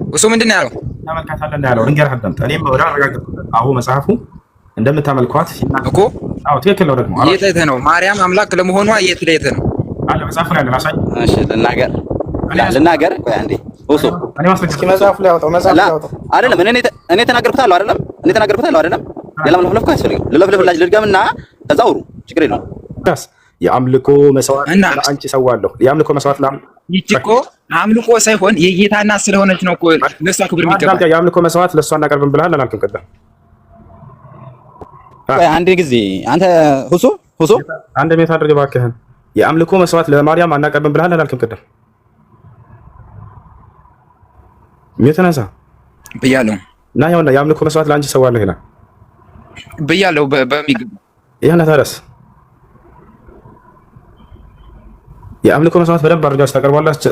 እሱ ምንድን ነው ያለው? እናመልካታለን ያለው ልንገርህ አዳምጥ። እኔም ወደ አረጋግጥ አሁ መጽሐፉ እንደምታመልኳት እኮ ትክክል ነው። ደግሞ የት ነው ማርያም አምላክ ለመሆኗ የት ነው አለ መጽሐፉ ላይ ላሳይ። እሺ ልናገር ቆይ አንዴ እሱ እስኪ መጽሐፉ ላይ አውጣው። መጽሐፉ ላይ አውጣው አይደለም እኔ ተናገርኩታለሁ አይደለም ሌላ መለፍለፍ አይፈልግም። ልለፍልፍላችሁ ልድገምና ከዛ አውሩ ችግር የለውም። የአምልኮ መስዋዕት ለአንቺ ሰዋለሁ። የአምልኮ መስዋዕት ይቺ እኮ አምልኮ ሳይሆን የጌታ እናት ስለሆነች ነው እኮ ለእሷ ክብር የሚገባ። የአምልኮ መስዋዕት ለእሷ እናቀርብን ብለሃል አላልክም? ቀደም አንድ ጊዜ አንተ ሁሱ አንድ ሜት አድርገህ እባክህን። የአምልኮ መስዋዕት ለማርያም አናቀርብን ብለሃል አላልክም? ቀደም የተነሳ ብያለሁ እና ያውና የአምልኮ መስዋዕት ለአንቺ ሰዋለሁ ይላል ብያለሁ በሚገባ ይሄን ታረስ የአምልኮ መስዋዕት በደንብ አድርጋችሁ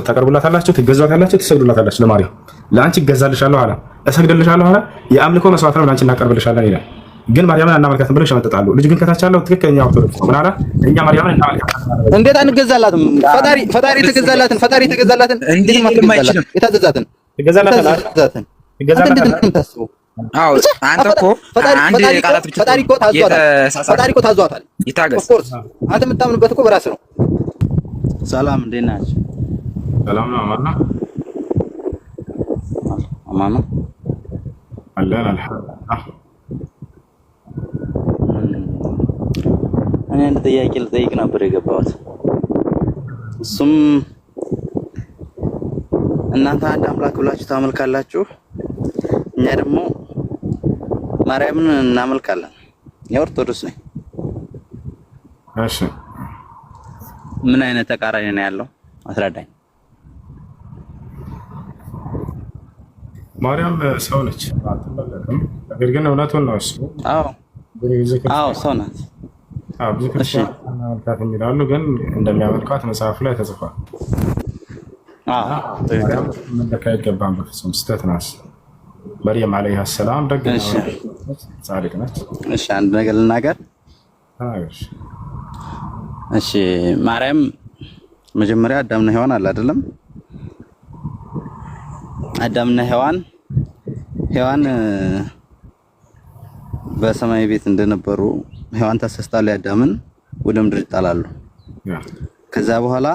ታቀርቡላታላችሁ፣ ትገዛታላችሁ፣ ትሰግዱላታላችሁ። ለማርያም ለአንቺ እገዛልሻለሁ አለ፣ እሰግድልሻለሁ አለ። የአምልኮ መስዋዕት ነው ለአንቺ እናቀርብልሻለን ይላል። ግን ማርያምን አናመልካትም ብለው ይሸመጥጣሉ። ልጅ ግን ከታች ያለው ትክክለኛ ኦርቶዶክስ ነው። ምን አለ? እኛ ማርያምን እናመልካታለን። እንዴት አንገዛላትም? ፈጣሪ ተገዛላትን እንዴት ማትገዛላትን? የታዘዛትን ትገዛላታላችሁ። አዎ አንተ እኮ አንድ ቃላት ብቻ ፈጣሪ እኮ ታዟታል። ይታገስ። ኦፍ ኮርስ አንተ የምታምንበት እኮ በራስህ ነው። ሰላም እንዴት ናችሁ? ሰላም ነው። አማን ነው አለን አልሐምዱሊላህ። እኔ አንድ ጥያቄ ልጠይቅ ነበር የገባሁት። እሱም እናንተ አንድ አምላክ ብላችሁ ታመልካላችሁ፣ እኛ ደግሞ ማርያምን እናመልካለን። የኦርቶዶክስ ነኝ። እሺ ምን አይነት ተቃራኒ ነው ያለው? አስረዳኝ። ማርያም ሰው ነች አትመለክም። ነገር ግን እውነቱን ነው እሱ። አዎ ሰው ናት። ብዙ ክርስቲያን እናመልካት የሚላሉ ግን እንደሚያመልኳት መጽሐፉ ላይ ተጽፏል። ማርያም መመለክ አይገባም በፍጹም ስህተት ናት። መርየም አለይሃ ሰላም ደግ ነች፣ ጻድቅ ነች። እሺ አንድ ነገር ልናገር። እሺ ማርያም መጀመሪያ አዳምና ሔዋን አለ አይደለም? አዳምና ሔዋን በሰማይ ቤት እንደነበሩ ሔዋን ታሰስታለች፣ አዳምን ወደ ምድር ይጣላሉ። ከዛ በኋላ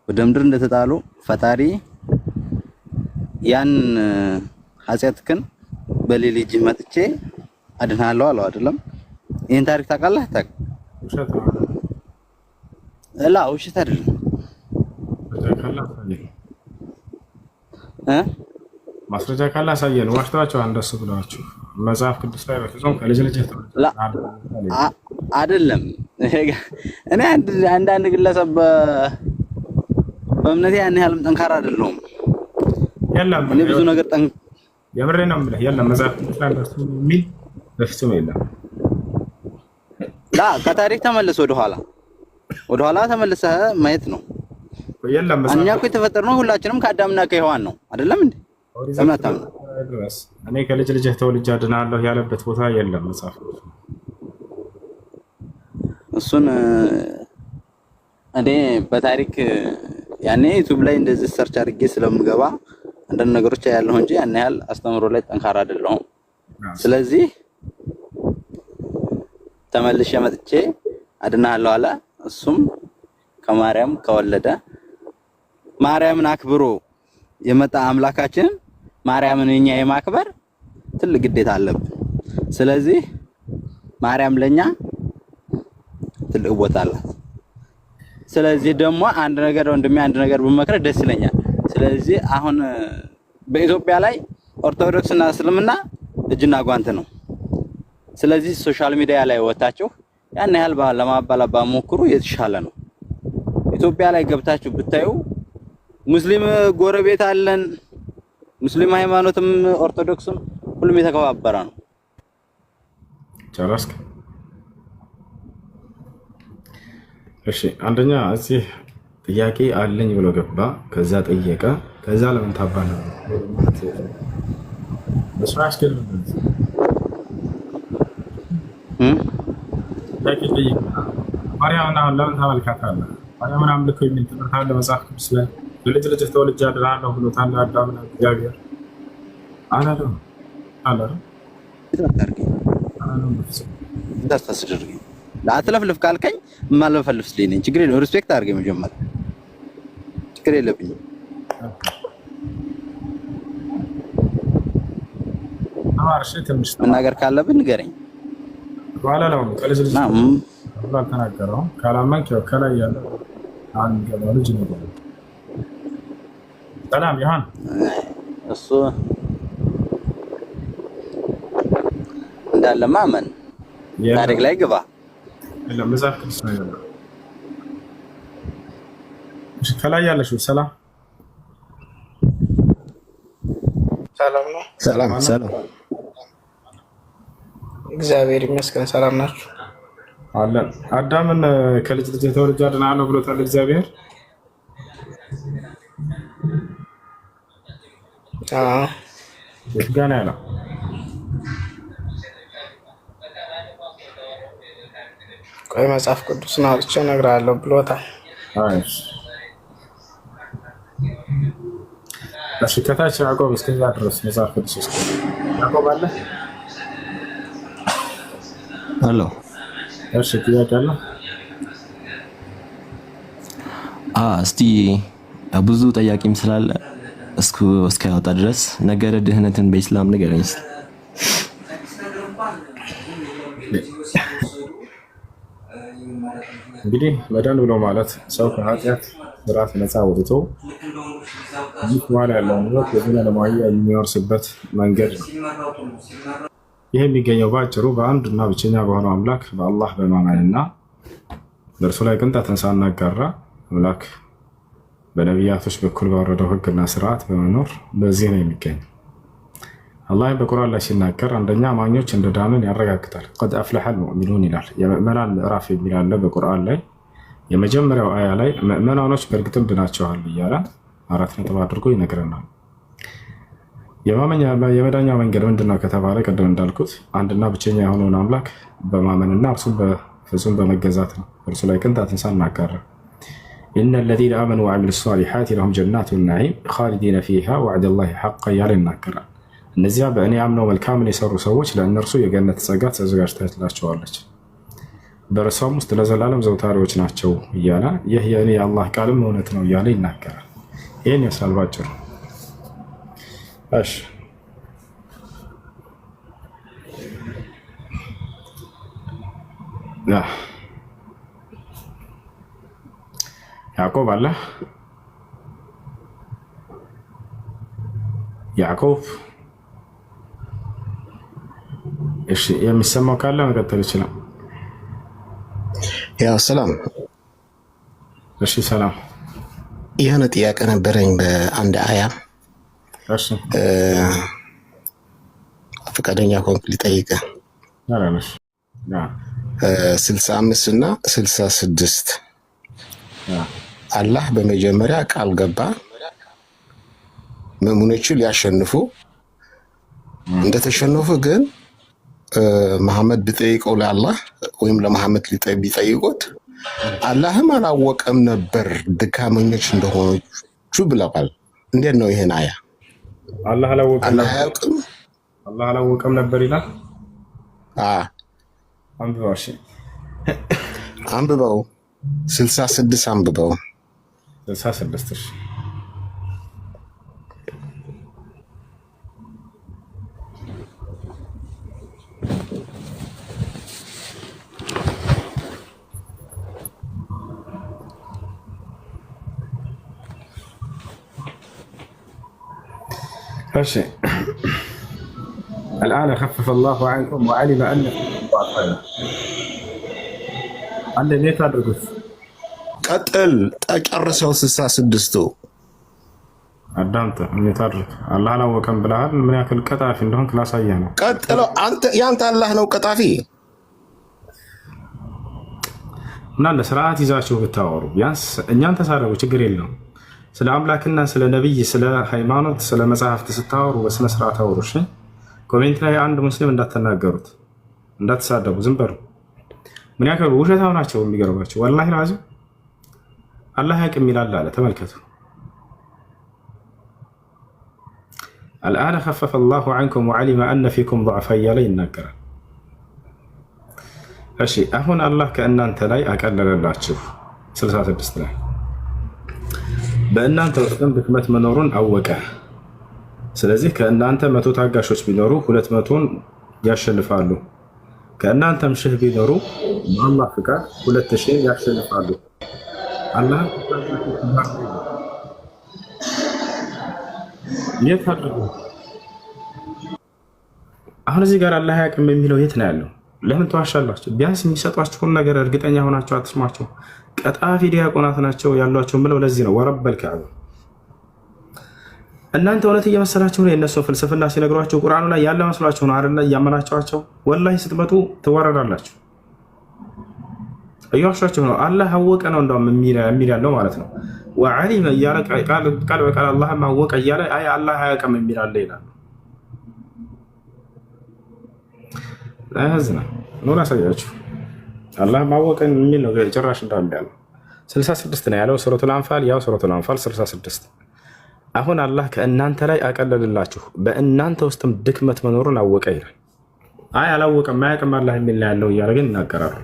ወደ ምድር እንደተጣሉ ፈጣሪ ያን ኃጢአትክን በሌሊት ልጅ መጥቼ አድናለሁ አለው አይደለም? ይሄን ታሪክ ታውቃለህ? ውሸት አይደለም። ማስረጃ ካለ አሳየን። ዋሽታችሁ አንደሱ ብላችሁ መጽሐፍ ቅዱስ ላይ በፍጹም ከልጅ አይደለም። እኔ አንዳንድ ግለሰብ በእምነቴ ያን ያህልም ጠንካራ አይደለሁም። የለም እኔ ብዙ ነገር የምሬ ነው የምልህ። የለም መጽሐፍ ቅዱስ ላይ እንደሱ የሚል በፍጹም የለም። ከታሪክ ተመለስ፣ ወደኋላ ተመልሰህ ማየት ነው። የለም እኛ እኮ የተፈጠርነው ሁላችንም ከአዳምና ከሔዋን ነው አይደለም እንዴ? እኔ ከልጅ ልጅህ ተወልጄ አድናለሁ ያለበት ቦታ የለም መጽሐፍ። እሱን እኔ በታሪክ ያኔ ዩቲዩብ ላይ እንደዚህ ሰርች አድርጌ ስለምገባ አንዳንድ ነገሮች ያለው እንጂ ያን ያህል አስተምሮ ላይ ጠንካራ አይደለሁም። ስለዚህ ተመልሼ መጥቼ አድናለሁ አለ። እሱም ከማርያም ከወለደ ማርያምን አክብሮ የመጣ አምላካችን ማርያምን እኛ የማክበር ትልቅ ግዴታ አለብን። ስለዚህ ማርያም ለኛ ትልቅ ቦታ አላት። ስለዚህ ደግሞ አንድ ነገር ብመክረህ ደስ ይለኛል። ስለዚህ አሁን በኢትዮጵያ ላይ ኦርቶዶክስ እና እስልምና እጅና ጓንት ነው። ስለዚህ ሶሻል ሚዲያ ላይ ወጣችሁ ያን ያህል ለማባላባ ሞክሩ፣ የተሻለ ነው። ኢትዮጵያ ላይ ገብታችሁ ብታዩ ሙስሊም ጎረቤት አለን። ሙስሊም ሃይማኖትም ኦርቶዶክስም ሁሉም የተከባበረ ነው። ጨረስክ? እሺ አንደኛ እዚህ ጥያቄ አለኝ ብሎ ገባ፣ ከዛ ጠየቀ፣ ከዛ ለምን ታባለ መስራሽ ግን ማርያምን ለምን ታመልካታለህ? ማርያምን አምልኮ የሚል ትምህርት አለ መጽሐፍ ቅዱስ ላይ። በልጅ ልጅ ተወልጄ አድናለሁ ብሎታል አዳምና እግዚአብሔር። አላለም አላለም እንዳታስደርገኝ ለአትለፍልፍ ካልከኝ ማለፈልፍ ስለኝ ችግር የለውም። ሪስፔክት አድርገኝ መጀመሪያ ችግር የለብኝም። መናገር ካለብን ንገረኝ። በኋላ ነው ከልጅ ልጅ ተናገረው። ካላመንክ ያው ከላይ ያለ አንገባ ልጅ ነው። ሰላም ይሁን እሱ እንዳለ ማመን ታሪክ ላይ ግባ ለመዛፍ ክርስቶስ ነው ያለው። እሺ ከላይ ያለሽው ሰላም ሰላም ነው። ሰላም ሰላም እግዚአብሔር ይመስገን። ሰላም ናችሁ? አለን። አዳምን ከልጅ ልጅ ተወልጄ አድናለሁ ብሎታል እግዚአብሔር። የት ጋር ነው ያለው? ቆይ መጽሐፍ ቅዱስን አውጥቼ እነግርሃለሁ ብሎታል። እሺ ከታች ያዕቆብ እስከዛ ድረስ መጽሐፍ ቅዱስ ውስጥ ያዕቆብ አለ። አሎ እሺ ጥያቄ አለ? እስቲ ብዙ ጠያቂም ስላለ እስከያወጣ ድረስ ነገረ ድህነትን በኢስላም ንገረኝ። እንግዲህ መዳን ብሎ ማለት ሰው ከኃጢአት ስርዓት ነፃ ወጥቶ ይህ በኋላ ያለውን ህይወት የዘላለማዊ የሚወርስበት መንገድ ነው። ይህ የሚገኘው በአጭሩ በአንድ እና ብቸኛ በሆነው አምላክ በአላህ በማመንና በእርሱ ላይ ቅንጣትን ሳናጋራ አምላክ በነቢያቶች በኩል ባወረደው ህግና ስርዓት በመኖር በዚህ ነው የሚገኘው። አላህ በቁርአን ላይ ሲናገር አንደኛ አማኞች እንደዳንን ያረጋግጣል። ቀድ አፍለሐል ሙእሚኑን ይላል። የምእመናን ምዕራፍ የሚል አለ በቁርአን ላይ። የመጀመሪያው አያ ላይ ምእመናኖች በእርግጥም ድናቸዋል እያለ 4 ነጥብ አድርጎ ይነግረናል። የመዳኛ መንገድ ምንድነው ከተባለ ቅድም እንዳልኩት አንድና ብቸኛ የሆነውን አምላክ በማመንና እርሱን በፍጹም በመገዛት ነው። እርሱ ላይ ቅንጣትን ሳናጋራ ኢነ ለዚነ አመኑ ወዐሚሉ ሷሊሓት ለሁም ጀናቱ ነዒም ኻሊዲነ ፊሃ ወዐደላሂ ሐቅ እያለ ይናገራል። እነዚያ በእኔ አምነው መልካምን የሰሩ ሰዎች ለእነርሱ የገነት ጸጋ ተዘጋጅታላቸዋለች፣ በእርሷም ውስጥ ለዘላለም ዘውታሪዎች ናቸው እያለ ይህ የእኔ የአላህ ቃልም እውነት ነው እያለ ይናገራል። ይህን ይመስላል ባጭሩ። እሺ ያዕቆብ አለ። ያዕቆብ እሺ የሚሰማው ካለ መቀጠል ይችላል። ያው ሰላም። እሺ ሰላም። የሆነ ጥያቄ ነበረኝ በአንድ አያ። እሺ ፈቃደኛ ከሆንክ ልጠይቅህ። 65 እና 66 አላህ በመጀመሪያ ቃል ገባ ሙእሚኖቹ ሊያሸንፉ እንደተሸነፉ ግን መሐመድ ቢጠይቀው ለአላህ ወይም ለመሐመድ ቢጠይቁት አላህም አላወቀም ነበር ድካመኞች እንደሆኑ ብለዋል። እንዴት ነው ይሄን አያ? አላህ አላወቀም ነበር ይላል። አንብበው 66 አንብበው 66 ماشي. الآن خفف الله عنكم وعلم أن ضعفنا عند نيت أدرس قتل تጨርሰው 66 አዳምጥ ነይት አድርግ። አላህ አላወቀም ብለሃል። ምን ያክል ቀጣፊ እንደሆንክ ላሳየህ ነው። ቀጥሎ አንተ ያንተ አላህ ነው ቀጣፊ እና ለስርዓት ይዛችሁ ብታወሩ ቢያንስ እኛን ተሳደቡ ችግር የለውም። ስለ አምላክና ስለ ነብይ ስለ ሃይማኖት ስለ መጽሐፍት ስታወሩ በስነ ስርዓት አውሩ። እሺ ኮሜንት ላይ አንድ ሙስሊም እንዳትናገሩት እንዳትሳደቡ ዝም በሉ። ምን ያክል ውሸታው ናቸው የሚገርባቸው ወላሂ ላዚም አላህ ያቅም ይላል አለ። ተመልከቱ አልአነ ኸፈፈ አላሁ ዐንኩም ወዐሊመ አነ ፊኩም ضዕፈ እያለ ይናገራል። እሺ አሁን አላህ ከእናንተ ላይ አቀለለላችሁ 66 ላይ በእናንተ ውስጥም ድክመት መኖሩን አወቀ። ስለዚህ ከእናንተ 100 ታጋሾች ቢኖሩ 200ን ያሸንፋሉ። ከእናንተም 1000 ቢኖሩ በአላህ ፍቃድ 2000 ያሸንፋሉ። አላህ የት አድርጉ። አሁን እዚህ ጋር አላህ ያቅም የሚለው የት ነው ያለው? ለምን ተዋሻላችሁ? ቢያንስ የሚሰጧችሁን ነገር እርግጠኛ ሆናችሁ አትስማቸው። ቀጣፊ ዲያቆናት ናቸው ያሏቸው ብለው ለዚህ ነው ወረበል ከዕባ። እናንተ እውነት እየመሰላችሁ ነው የእነሱን ፍልስፍና ሲነግሯቸው ቁርአኑ ላይ ያለ መስሏችሁ ነው አይደል? እያመናችኋቸው ወላሂ ስትመጡ ትወረዳላችሁ። እያሻችሁ ነው። አላህ አወቀ ነው እንደውም የሚል ያለው ማለት ነው። ወዐሊመ እያለ ቃል በቃል አላህም አወቀ እያለ አይ አላህ አያውቅም የሚል አለ ይላል። ያዝና ነው ላሳያችሁ። አላህ ማወቀን የሚል ነው ጭራሽ እንዳለ ያለው 66 ነው ያለው ሱረቱል አንፋል። ያው ሱረቱል አንፋል 66 አሁን አላህ ከእናንተ ላይ አቀለልላችሁ በእናንተ ውስጥም ድክመት መኖሩን አወቀ ይላል። አይ አላወቀም አያውቅም አላህ የሚል ያለው እያለ ግን ይናገራሉ።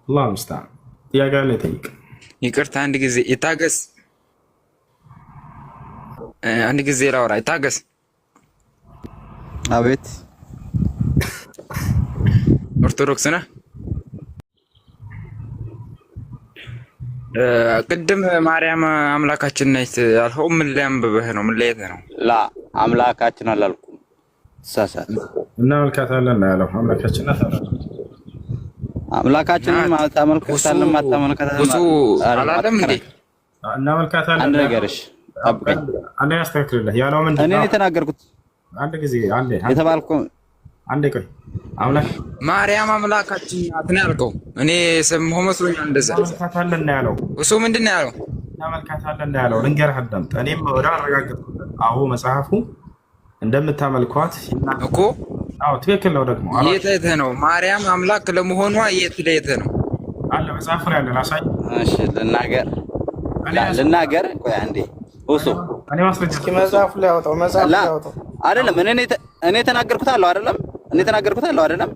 አላህ ሙስተዓን። ጥያቄ አለ ይጠይቅ። ይቅርታ አንድ ጊዜ ይታገስ። አንድ ጊዜ ላውራ ይታገስ። አቤት ኦርቶዶክስ ነህ? ቅድም ማርያም አምላካችን ነች አልኸው። ምን ላይ አንብበህ ነው? ምን ላይ ነው? ላ አምላካችን አላልኩም። ተሳሳተ። እናመልካታለን ያለው አምላካችን ናት። አምላካችንን ታመልካታለን ማታመልካታለን እሱ አላለም እንዴ? እናመልካታለን። አንድ ነገርሽ አብቀኝ አንዴ ያስተካክልልህ ያለው ምንድን ነው? እኔ የተናገርኩት አንድ ጊዜ አንዴ የተባልኩ አንዴ ቆይ አምላክ ማርያም አምላካችን ናት ነው ያልከው። እኔ ሰምሆ መስሎኛል እንደዛ። እናመልካታለን ነው ያለው። እሱ ምንድን ነው ያለው? እናመልካታለን ነው ያለው። ልንገርህ አዳምጥ። እኔም ወደ አረጋግጥኩት። አዎ መጽሐፉ እንደምታመልኳት እኮ አዎ ትክክል ነው። ደግሞ የት ነው ማርያም አምላክ ለመሆኗ የት ነው አለ መጽሐፉ ላይ አለ። ላሳይ። እሺ ልናገር ቆይ አንዴ እሱ እኔ ማስረጃ እስኪ መጽሐፉ ላይ አውጣው። መጽሐፉ ላይ አውጣው። አይደለም እኔ ተናገርኩት አለው አይደለም? እኔ ተናገርኩት አለው አይደለም?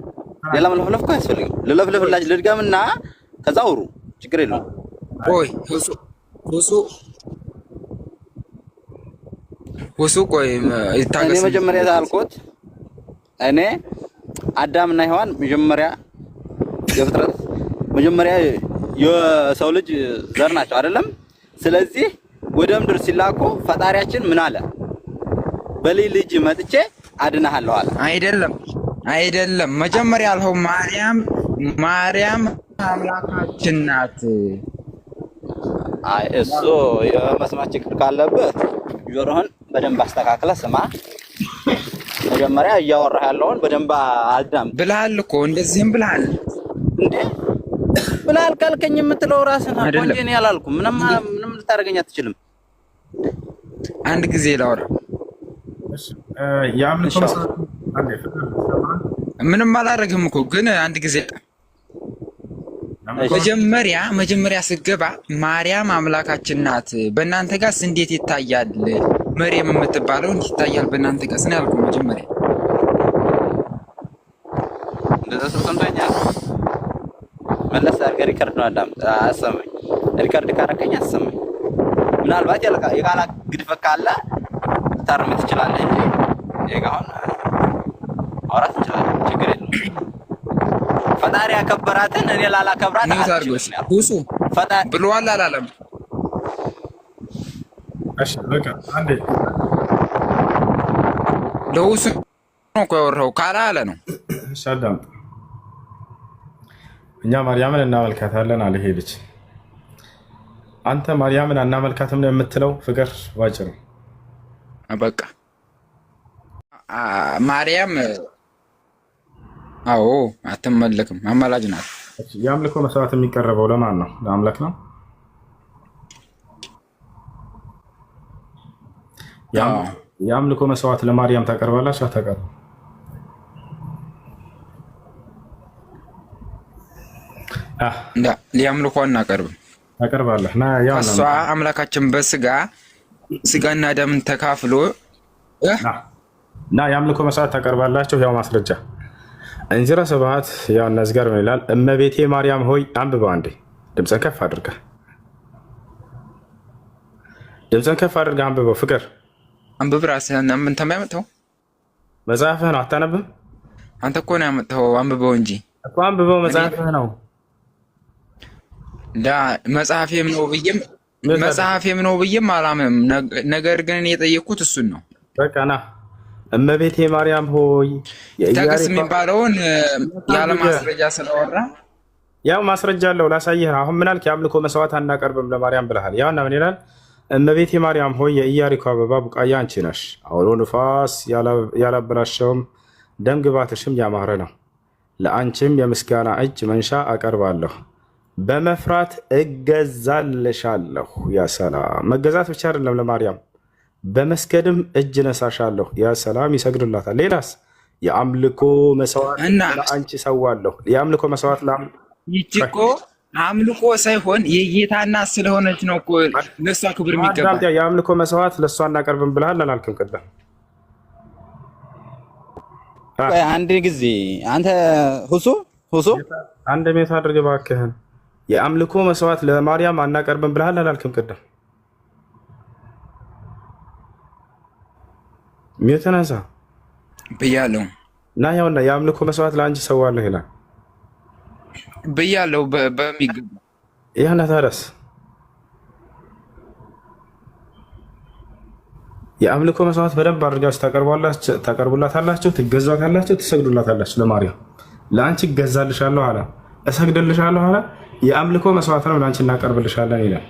ሌላ መለፍለፍ እኮ አያስፈልግም። ልለፍልፍላችሁ ልድገምና ከዛ አውሩ፣ ችግር የለውም። ቆይ እሱ ቆይ ይታገስ። እኔ መጀመሪያ ታልኩት እኔ አዳምና ሔዋን መጀመሪያ የፍጥረት መጀመሪያ የሰው ልጅ ዘር ናቸው አይደለም? ስለዚህ ወደ ምድር ሲላኩ ፈጣሪያችን ምን አለ? በልጅ ልጅ መጥቼ አድናሃለሁ አለ። አይደለም መጀመሪያ ያልኸው ማርያም አምላካችን ናት። አይ እሱ የመስማት ችግር ካለበት ጆሮህን በደንብ አስተካክለህ ስማ። መጀመሪያ እያወራህ ያለውን በደንብ አዳም ብለሃል እኮ እንደዚህም ብለሃል እንዴ? ብለሃል ካልከኝ የምትለው ራስህ ነህ እንጂ እኔ አላልኩም። ምንም ልታደርገኝ አትችልም። አንድ ጊዜ ላውራ። ምንም አላደርግም እኮ ግን አንድ ጊዜ መጀመሪያ ስገባ ማርያም አምላካችን ናት በእናንተ ጋርስ እንዴት ይታያል? መርየም የምትባለው እንዴት ይታያል በእናንተ ጋርስ ነው ያልኩት። መጀመሪያ እንደዛ ሰምተኛል። መለስ አድርገህ ሪከርድ ነው አዳም አሰማኝ። ሪከርድ ካረከኝ አሰማኝ። ምናልባት የቃላ ግድፈት ካለ ልታርም ትችላለህ እንጂ የጋውን አውራት ትችላለህ። ችግር የለውም። ፈጣሪ ያከበራትን እኔ ላላከብራት ሁሱ ፈጣሪ ብሏል አላለም? እሺ በቃ አንዴ ለሁሱ ነው እኮ ያወራው ካላ አለ ነው። እሺ አዳም እኛ ማርያምን እናመልካታለን አለ ሄደች። አንተ ማርያምን አናመልካትም ነው የምትለው? ፍቅር ባጭሩ በቃ ማርያም አዎ አትመለክም፣ አማላጅ ናት። የአምልኮ መስዋዕት የሚቀርበው ለማን ነው? ለአምላክ ነው። የአምልኮ መስዋዕት ለማርያም ታቀርባላችሁ አታቀርቡ? የአምልኮ እናቀርብም። ታቀርባለህ። እሷ አምላካችን በስጋና ደምን ተካፍሎ እና የአምልኮ መስዋዕት ታቀርባላችሁ። ያው ማስረጃ እንዚራ ስብሐት ያው እነዝጋር ምን ይላል? እመቤቴ ማርያም ሆይ አንብበው አንዴ ድምፅን ከፍ አድርገህ አንብበው። ፍቅር አንብብ ራስህን። ምን ተማያመጣው መጽሐፍህ ነው አታነብም? አንተ እኮ ነው ያመጣው። አንብበው እንጂ እኮ አንብበው፣ መጽሐፍህ ነው። መጽሐፌም ነው ብዬም አላምንም። ነገር ግን እኔ የጠየቅኩት እሱን ነው። በቃ ና እመቤቴ ማርያም ሆይ ተቅስ የሚባለውን ያለ ማስረጃ ስለወራ ያው ማስረጃ አለው ላሳይህ። አሁን ምን አልክ? የአምልኮ መስዋዕት አናቀርብም ለማርያም ብለሃል። ያውና ምን ይላል? እመቤቴ ማርያም ሆይ የኢያሪኮ አበባ ቡቃያ አንቺ ነሽ፣ አውሎ ንፋስ ያላበላሸውም ደም ግባትሽም ያማረ ነው። ለአንቺም የምስጋና እጅ መንሻ አቀርባለሁ፣ በመፍራት እገዛልሻለሁ። ያ ሰላም! መገዛት ብቻ አይደለም ለማርያም በመስገድም እጅ ነሳሻለሁ። ያ ሰላም! ይሰግዱላታል። ሌላስ? የአምልኮ መስዋዕት ለአንቺ ሰዋለሁ። የአምልኮ መስዋዕት ይህች እኮ አምልኮ ሳይሆን የጌታ እናት ስለሆነች ነው እኮ ለእሷ ክብር የሚገባ። የአምልኮ መስዋዕት ለእሷ እናቀርብም ብልሃል አላልክም? ቅድም አንድ ጊዜ አንተ ሁሱ አንድ ሜት አድርግ እባክህን። የአምልኮ መስዋዕት ለማርያም አናቀርብም ብልሃል አላልክም? ቅድም ሚተናዛ ብያለሁ እና ያውና የአምልኮ መስዋዕት ለአንቺ ሰዋለሁ ይላል ብያለሁ በሚገባ። ይህና ታዲያስ የአምልኮ መስዋዕት በደንብ አድርጋችሁ ታቀርቡላታላችሁ፣ ትገዛታላችሁ፣ ትሰግዱላታላችሁ። ለማርያም ለአንቺ እገዛልሻለሁ አለ፣ እሰግድልሻለሁ አለ። የአምልኮ መስዋዕት ነው ለአንቺ እናቀርብልሻለን ይላል።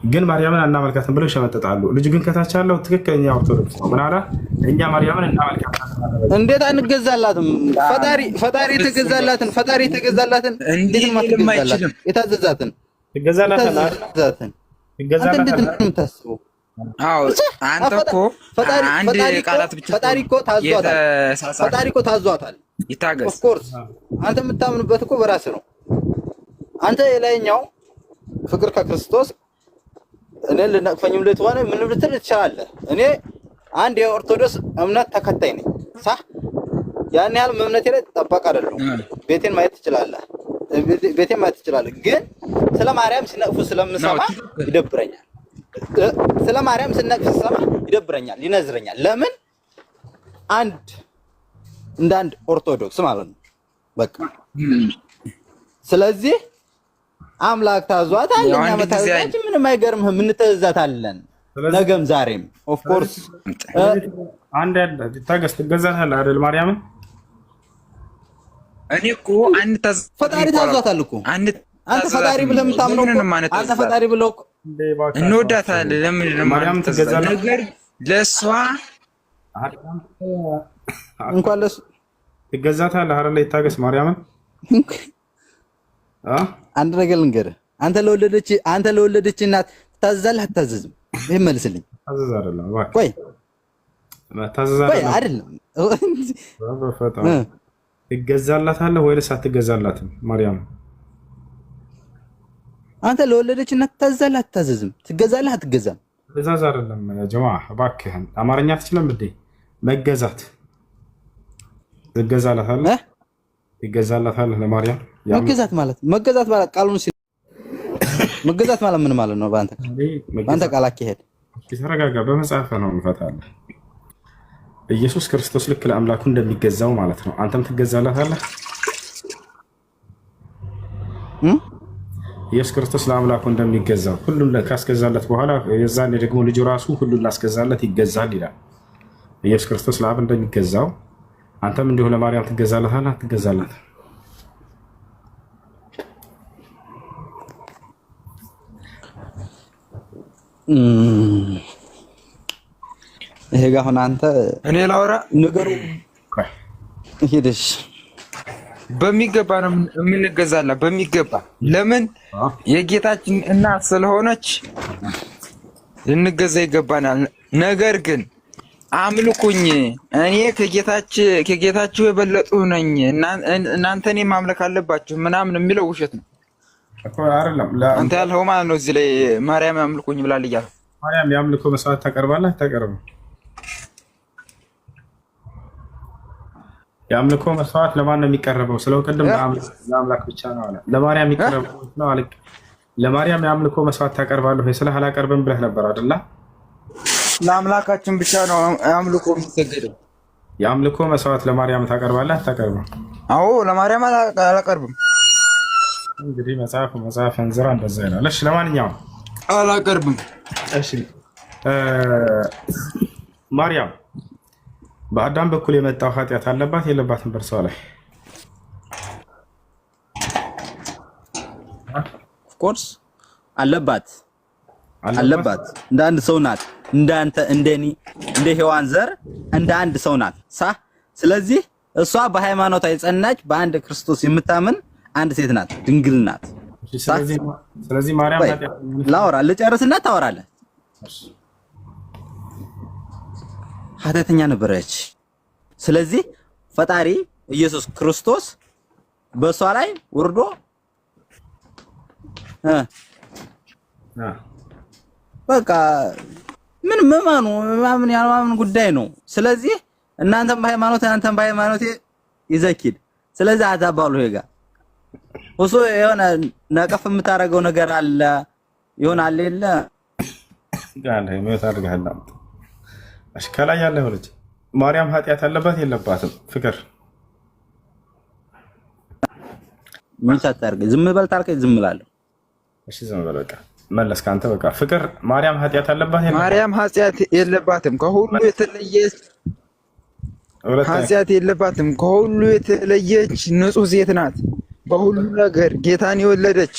ግን ማርያምን አናመልካትን ብለው ይሸመጥጣሉ። ልጁ ግን ከታች ያለው ትክክለኛ ኦርቶዶክስ ነው። ምን አለ? እኛ ማርያምን እናመልካታለን። እንዴት አንገዛላትም? ፈጣሪ ተገዛላትን። እንዴት ማትገዛላትን? የታዘዛትን ትገዛላታለህ። እንዴት ነው የምታስበው? አዎ አንተ እኮ አንድ ቃላት ብቻ ፈጣሪ እኮ ታዟታል። ይታገስ። ኦፍ ኮርስ አንተ የምታምንበት እኮ በራስህ ነው። አንተ የላይኛው ፍቅር ከክርስቶስ እኔ ልነቅፈኝም ልትሆነ ምን ልትል ትችላለህ። እኔ አንድ የኦርቶዶክስ እምነት ተከታይ ነኝ። ሳ ያን ያህል እምነቴ ላይ ጠባቅ አይደለም። ቤቴን ማየት ትችላለህ። ግን ስለ ማርያም ሲነቅፉ ስለምሰማ ይደብረኛል። ስለ ማርያም ሲነቅፉ ስለማ ይደብረኛል፣ ይነዝረኛል። ለምን? እንደ አንድ ኦርቶዶክስ ማለት ነው። በቃ ስለዚህ አምላክ ታዟታል። እኛ መታዘዛችን ምንም አይገርምህም። እንተዛታለን ነገም ዛሬም። ኦፍ ኮርስ አንድ ታገስ ትገዛታለህ አይደል? ማርያምን እኔ እኮ ፈጣሪ ታዟታል እኮ። አንተ ፈጣሪ ብለህ የምታምነው እኮ አንተ ፈጣሪ ብለው እኮ እንወዳታለን። ለምን ማርያም ትገዛለህ? ነገር ለእሷ እንኳን ለእሱ ትገዛታለህ አይደል? ይታገስ ማርያምን አንድ ነገር ልንገርህ። አንተ ለወለደች እናት ታዘዛለህ አታዘዝም? ይሄን መልስልኝ። ታዘዝ አይደለም ቆይ ታዘዝ አይደለም ትገዛላታለህ ወይስ አትገዛላትም? ማርያም አንተ ለወለደች እናት ታዘዛለህ አታዘዝም? ትገዛለህ አትገዛም? ትእዛዝ አይደለም ያ ጀማዓ፣ እባክህን አማርኛ አትችልም እንዴ? መገዛት ትገዛላታለህ ለማርያም መገዛት ማለት ቃሉን መገዛት ማለት ምን ማለት ነው? በአንተ ቃል አካሄድ ተረጋጋ። በመጽሐፍ ነው እንፈታለን። ኢየሱስ ክርስቶስ ልክ ለአምላኩ እንደሚገዛው ማለት ነው። አንተም ትገዛላታለህ። ኢየሱስ ክርስቶስ ለአምላኩ እንደሚገዛው ሁሉን ካስገዛለት በኋላ የዛኔ ደግሞ ልጁ ራሱ ሁሉን ላስገዛለት ይገዛል ይላል። ኢየሱስ ክርስቶስ ለአብ እንደሚገዛው አንተም እንዲሁ ለማርያም ትገዛላታለህ አትገዛላት? ይሄ ጋር አሁን አንተ እኔ ላውራ ነገሩ ሄደሽ በሚገባ ነው የምንገዛላት። በሚገባ ለምን? የጌታችን እናት ስለሆነች ልንገዛ ይገባናል። ነገር ግን አምልኩኝ እኔ ከጌታችሁ የበለጡ ነኝ እናንተ እኔ ማምለክ አለባችሁ ምናምን የሚለው ውሸት ነው። አንተ ያልኸው ማለት ነው። እዚህ ላይ ማርያም አምልኩኝ ብላል እያለ ማርያም የአምልኮ መስዋዕት ታቀርባለህ አታቀርብም? የአምልኮ መስዋዕት ለማን ነው የሚቀርበው? ስለው ቅድም ለአምላክ ብቻ ነው አለ። ለማርያም የሚቀርበው ነው አለ። ለማርያም የአምልኮ መስዋዕት ታቀርባለህ ወይ ስለ አላቀርብም ብለህ ነበር አይደል? ለአምላካችን ብቻ ነው አምልኮ የሚሰገደው። የአምልኮ መስዋዕት ለማርያም ታቀርባለህ አታቀርብም? አዎ ለማርያም አላቀርብም። እንግዲህ መጽሐፍ እንዝራ እንደዛ ይላል። እሺ ለማንኛውም አላቀርብም። እሺ ማርያም በአዳም በኩል የመጣው ኃጢአት አለባት የለባትም? በእርሷ ላይ ኦፍኮርስ አለባት። እንደ አንድ ሰው ናት። እንዳንተ እንደኔ እንደ ሔዋን ዘር እንደ አንድ ሰው ናት። ስለዚህ እሷ በሃይማኖቷ የጸናች በአንድ ክርስቶስ የምታምን አንድ ሴት ናት፣ ድንግል ናት። ስለዚህ ማርያም ላውራ ልጨርስና ታወራለህ። ኃጢአተኛ ነበረች። ስለዚህ ፈጣሪ ኢየሱስ ክርስቶስ በሷ ላይ ወርዶ በቃ ምን ማመን ያለማመን ጉዳይ ነው። ስለዚህ እናንተም በሃይማኖት አንተም በሃይማኖት ይዘኪድ። ስለዚህ አታባሉ ሄጋ ወሶ የሆነ ነቀፍ የምታረገው ነገር አለ ይሆናል የለ ጋር ነው ታርጋለህ። እሺ ከላይ ያለው ልጅ ማርያም ኃጢአት አለባት የለባትም? ፍቅር ምን ታርገ ዝም በል ታልከኝ ዝም እላለሁ። እሺ ዝም በል በቃ መለስክ አንተ። በቃ ፍቅር ማርያም ኃጢአት አለባት የለባትም? ማርያም ኃጢአት የለባትም። ከሁሉ የተለየች ኃጢአት የለባትም። ከሁሉ የተለየች ንጹህ ሴት ናት። በሁሉ ነገር ጌታን የወለደች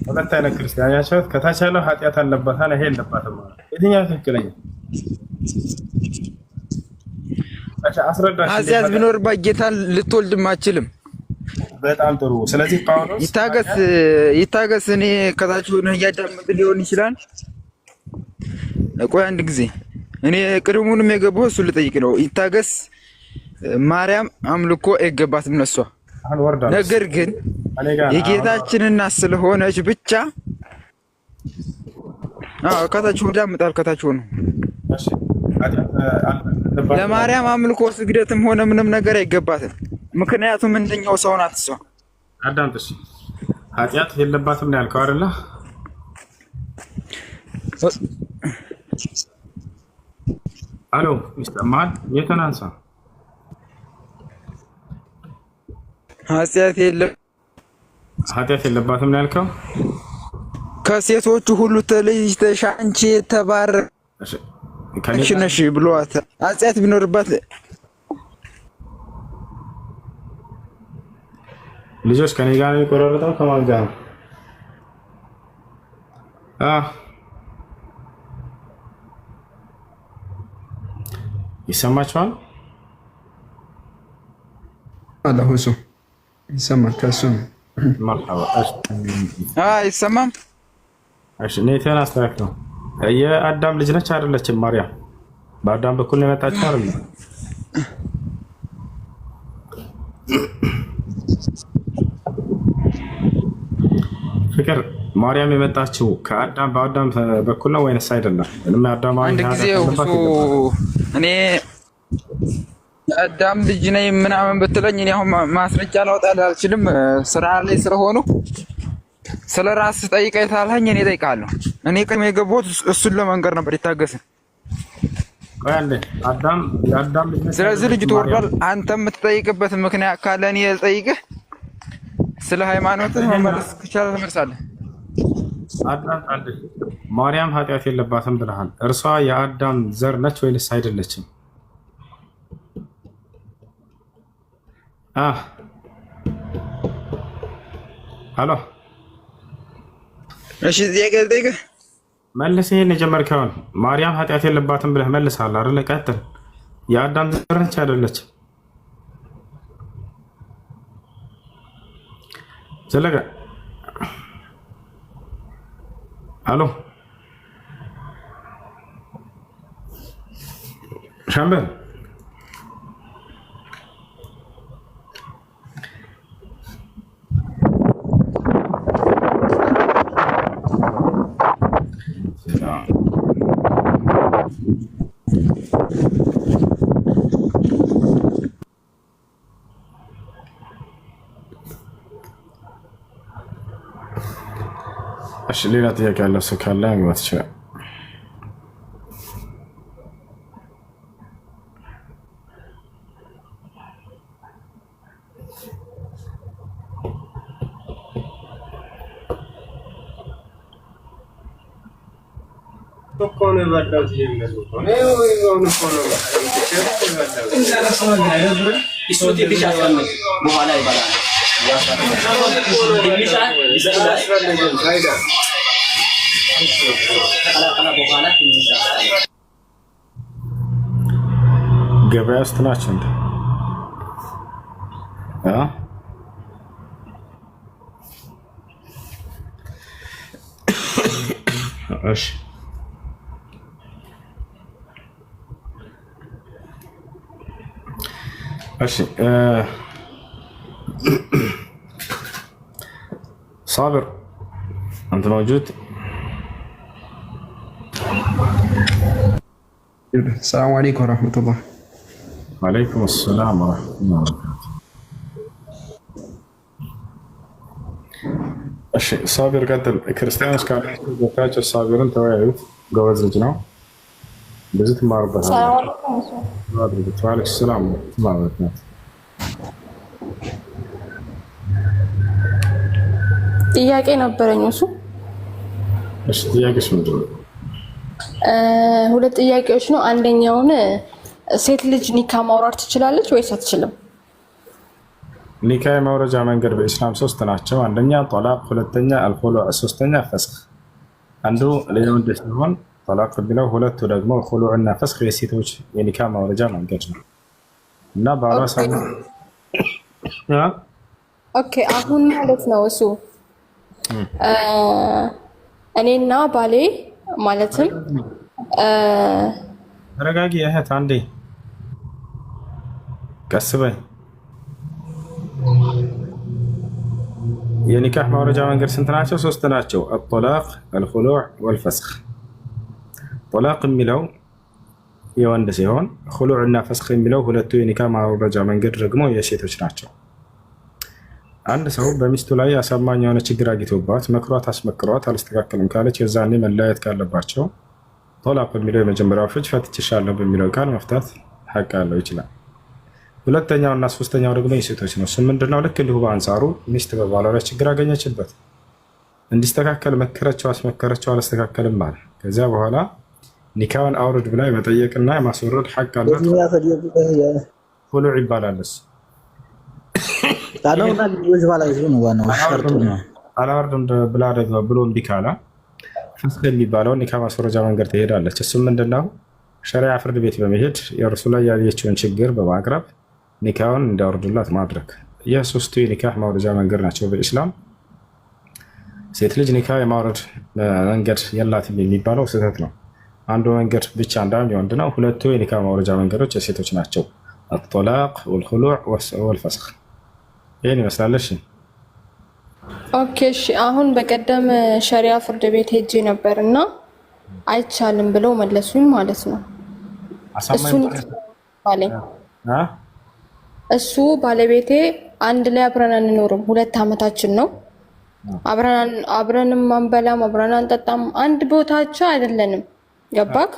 ሁለት አይነት ክርስቲያን ያቻት ከታች ያለው ኃጢአት አለባት አለ። ይሄ የለባትም ማለት የትኛው ትክክለኛ? ኃጢአት ቢኖርባት ጌታን ልትወልድም አትችልም። በጣም ጥሩ። ስለዚህ ጳውሎስ ይታገስ። እኔ ከታች ሆነ እያዳመጥ ሊሆን ይችላል። ቆይ አንድ ጊዜ እኔ ቅድሙንም የገባው እሱ ልጠይቅ ነው። ይታገስ። ማርያም አምልኮ አይገባትም ነሷ። ነገር ግን የጌታችን እናት ስለሆነች ብቻ ከታች ዳምጣል። ከታች ሆኖ ለማርያም አምልኮ ስግደትም ሆነ ምንም ነገር አይገባትም። ምክንያቱም እንደኛው ሰው ናት እሷ። አዳምጥ። ኃጢአት የለባትም ነው ያልከው አይደለ? አሎ ይስተማል? የተናንሳ ኃጢአት የለባትም ነው ያልከው? ከሴቶቹ ሁሉ ተለይተሽ አንቺ የተባረክሽ ነሽ ብሏት። ኃጢአት ቢኖርባት ልጆች ከኔ ጋር ነው የሚቆራረጠው። ከማን ጋር ነው? ይሰማችኋል? አላህ እሱ ይሰማል። ከሱ አይሰማም? እሺ ኔቴን አስተካክለው። የአዳም ልጅ ነች አይደለችም? ማርያም በአዳም በኩል ነው የመጣችው አይደል? ፍቅር ማርያም የመጣችው በአዳም በኩል ነው ወይንስ አይደለም? ምንም አዳም አንድ ጊዜ እኔ አዳም ልጅ ነኝ ምናምን ብትለኝ እኔ አሁን ማስረጃ ላውጣልህ አልችልም። ስራ ላይ ስለሆኑ ስለ ራስህ ጠይቀኝ ታልኸኝ እኔ እጠይቅሃለሁ። እኔ ቅድም የገባሁት እሱን ለመንገር ነበር። ይታገስ። ስለዚህ ልጅ ትወርዷል። አንተ የምትጠይቅበት ምክንያት ካለ እኔ ልጠይቅህ። ስለ ሃይማኖትህ መመለስ ከቻለ ትመልሳለህ። ማርያም ኃጢአት የለባትም ብለሃል። እርሷ የአዳም ዘር ነች ወይንስ አይደለችም? አሎ እሺ፣ ጥያቄ ልጠይቅህ። መልስ። ይሄን የጀመርከውን ማርያም ኃጢአት የለባትም ብለህ መልሰሃል አይደል? ቀጥል። የአዳም ዘር ነች አይደለችም? ዘለቀ። አሎ ሻምበል ሌላ ጥያቄ ያለው ሰው ካለ መግባት ይችላል። ገበያ ውስጥ ናቸው እንዴ? እሺ እሺ صابر أنت موجود؟ السلام عليكم ورحمة الله. وعليكم السلام ورحمة الله وبركاته. እሺ ሳቢር ቀጥል። ክርስቲያኖች ካላችሁ ቦታቸው ሳቢርን ተወያዩት። ጎበዝ ልጅ ነው። ብዙ ትማሩበታል። ዋለይኩም ሰላም ማለት ነው። ጥያቄ ነበረኝ እሱ። እሺ ጥያቄሽ ምንድን ነው? ሁለት ጥያቄዎች ነው። አንደኛውን ሴት ልጅ ኒካ ማውራት ትችላለች ወይስ አትችልም? ኒካ የማውረጃ መንገድ በኢስላም ሶስት ናቸው። አንደኛ ጦላቅ፣ ሁለተኛ አልኹሉዕ፣ ሶስተኛ ፈስኽ። አንዱ ለወንድ ሲሆን ጦላቅ የሚለው፣ ሁለቱ ደግሞ ኹሉዕ እና ፈስኽ የሴቶች የኒካ ማውረጃ መንገድ ነው እና በአራሳ ኦኬ አሁን ማለት ነው እሱ እኔና ባሌ ማለትም ተረጋጊ እህት አንዴ ቀስ በይ። የኒካህ ማውረጃ መንገድ ስንት ናቸው? ሶስት ናቸው። አጦላቅ፣ አልኹሉዕ ወልፈስኽ። ጦላቅ የሚለው የወንድ ሲሆን ኹሉዕ እና ፈስኽ የሚለው ሁለቱ የኒካህ ማውረጃ መንገድ ደግሞ የሴቶች ናቸው። አንድ ሰው በሚስቱ ላይ አሳማኝ የሆነ ችግር አግኝቶባት መክሯት አስመክሯት አልስተካከልም ካለች የዛኔ መለያየት ካለባቸው ጦላቅ በሚለው የመጀመሪያው ፍች ፈትቼሻለሁ በሚለው ቃል መፍታት ሐቅ ያለው ይችላል። ሁለተኛው እና ሶስተኛው ደግሞ የሴቶች ነው። እሱ ምንድነው? ልክ እንዲሁ በአንጻሩ ሚስት በባሏ ላይ ችግር አገኘችበት፣ እንዲስተካከል መከረቸው፣ አስመከረቸው፣ አልስተካከልም አለ። ከዚያ በኋላ ኒካውን አውርድ ብላ የመጠየቅና የማስወረድ ሐቅ አላት። ኹሉዕ ይባላል። እሱ አላወርድም ብላ ደግሞ ብሎ እምቢ ካለ ፈስኽ የሚባለው ኒካ ማስወረጃ መንገድ ትሄዳለች። እሱም ምንድነው? ሸሪዓ ፍርድ ቤት በመሄድ የእርሱ ላይ ያየችውን ችግር በማቅረብ ኒካውን እንዲያወርዱላት ማድረግ። የሶስቱ የኒካህ ማውረጃ መንገድ ናቸው በኢስላም። ሴት ልጅ ኒካ የማውረድ መንገድ የላትም የሚባለው ስህተት ነው። አንዱ መንገድ ብቻ እንዳውም የወንድ ነው። ሁለቱ የኒካህ ማውረጃ መንገዶች የሴቶች ናቸው፣ አጦላቅ ወልኹሉዕ ወልፈስኽ። ይህን ይመስላለሽ። ኦኬ እሺ። አሁን በቀደም ሸሪዓ ፍርድ ቤት ሄጄ ነበር እና አይቻልም ብለው መለሱኝ ማለት ነው። እሱ ባለቤቴ አንድ ላይ አብረን አንኖርም፣ 2 ዓመታችን ነው። አብረንም አንበላም፣ አብረን አንጠጣም፣ አንድ ቦታቸው አይደለንም። ገባክ?